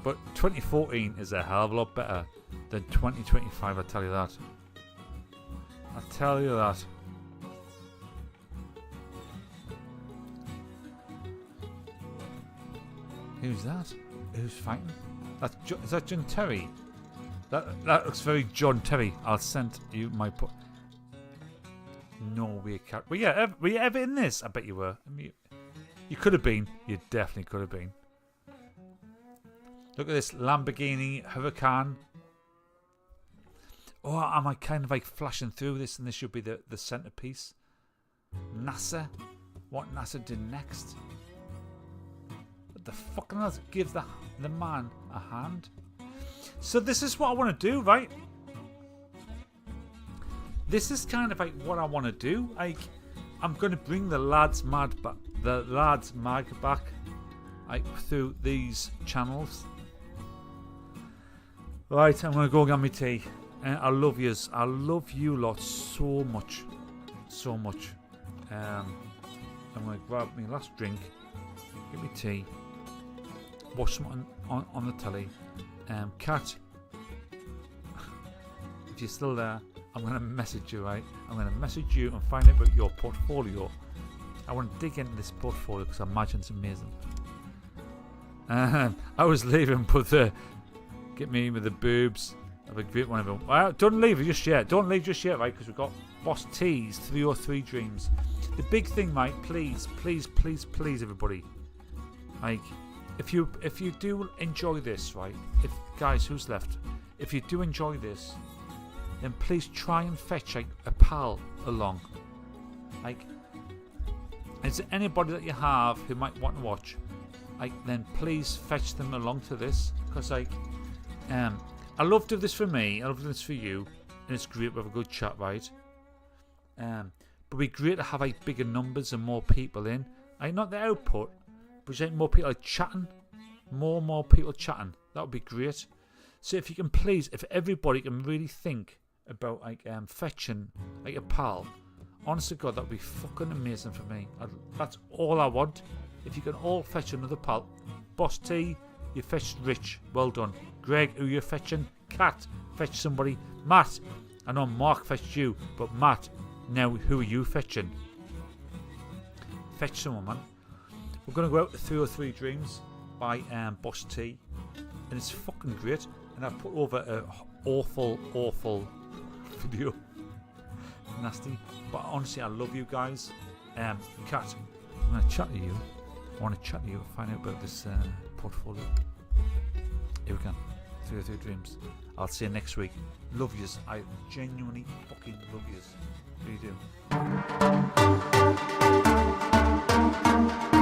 But 2014 is a hell of a lot better than 2025. I tell you that. I tell you that. Who's that? Who's fighting? Is that John Terry? That looks very John Terry. I'll send you my No, we can't. Were you ever in this? I bet you were. I mean, you could have been. You definitely could have been. Look at this Lamborghini Huracan. Oh, am I kind of like flashing through this, and this should be the centerpiece? NASA. What NASA did next? What the fucking hell? Give the man a hand. So this is what I want to do, right? This is kind of like what I want to do. Like, I'm going to bring the lads mag back, like through these channels. Right, I'm going to go get my tea. I love yous. I love you lot so much, so much. I'm going to grab my last drink, get my tea, watch something on the telly. Kat, if you're still there, I'm going to message you, right? I'm going to message you and find out about your portfolio. I want to dig into this portfolio because I imagine it's amazing. I was leaving, but get me with the boobs. Have a great one of them. Well, don't leave it just yet. Don't leave just yet, right? Because we've got Boss T's 303 Dreams. The big thing, mate, please, everybody. Like, if you do enjoy this, right? Guys, who's left? If you do enjoy this, then please try and fetch like a pal along. Like, is there anybody that you have who might want to watch? Like, then please fetch them along to this, because like, I love doing this for me. I love doing this for you, and it's great. We have a good chat, right? But it'd be great to have like bigger numbers and more people in. Like, not the output, but just like more people like chatting, more people chatting. That would be great. So if you can please, if everybody can really think about like fetching like a pal, honest to God, that would be fucking amazing for me. That's all I want. If you can all fetch another pal. Boss T, you fetched Rich, well done. Greg, who you fetching? Kat, fetch somebody. Matt, I know Mark fetched you, but Matt, now who are you fetching? Fetch someone, man. We're going to go out to 303 Dreams by Boss T, and it's fucking great. And I've put over an awful video. Nasty. But honestly, I love you guys. Kat, I'm going to chat to you. I want to chat to you and find out about this portfolio. Here we go. 303 Dreams. I'll see you next week. Love yous. I genuinely fucking love yous. Really do.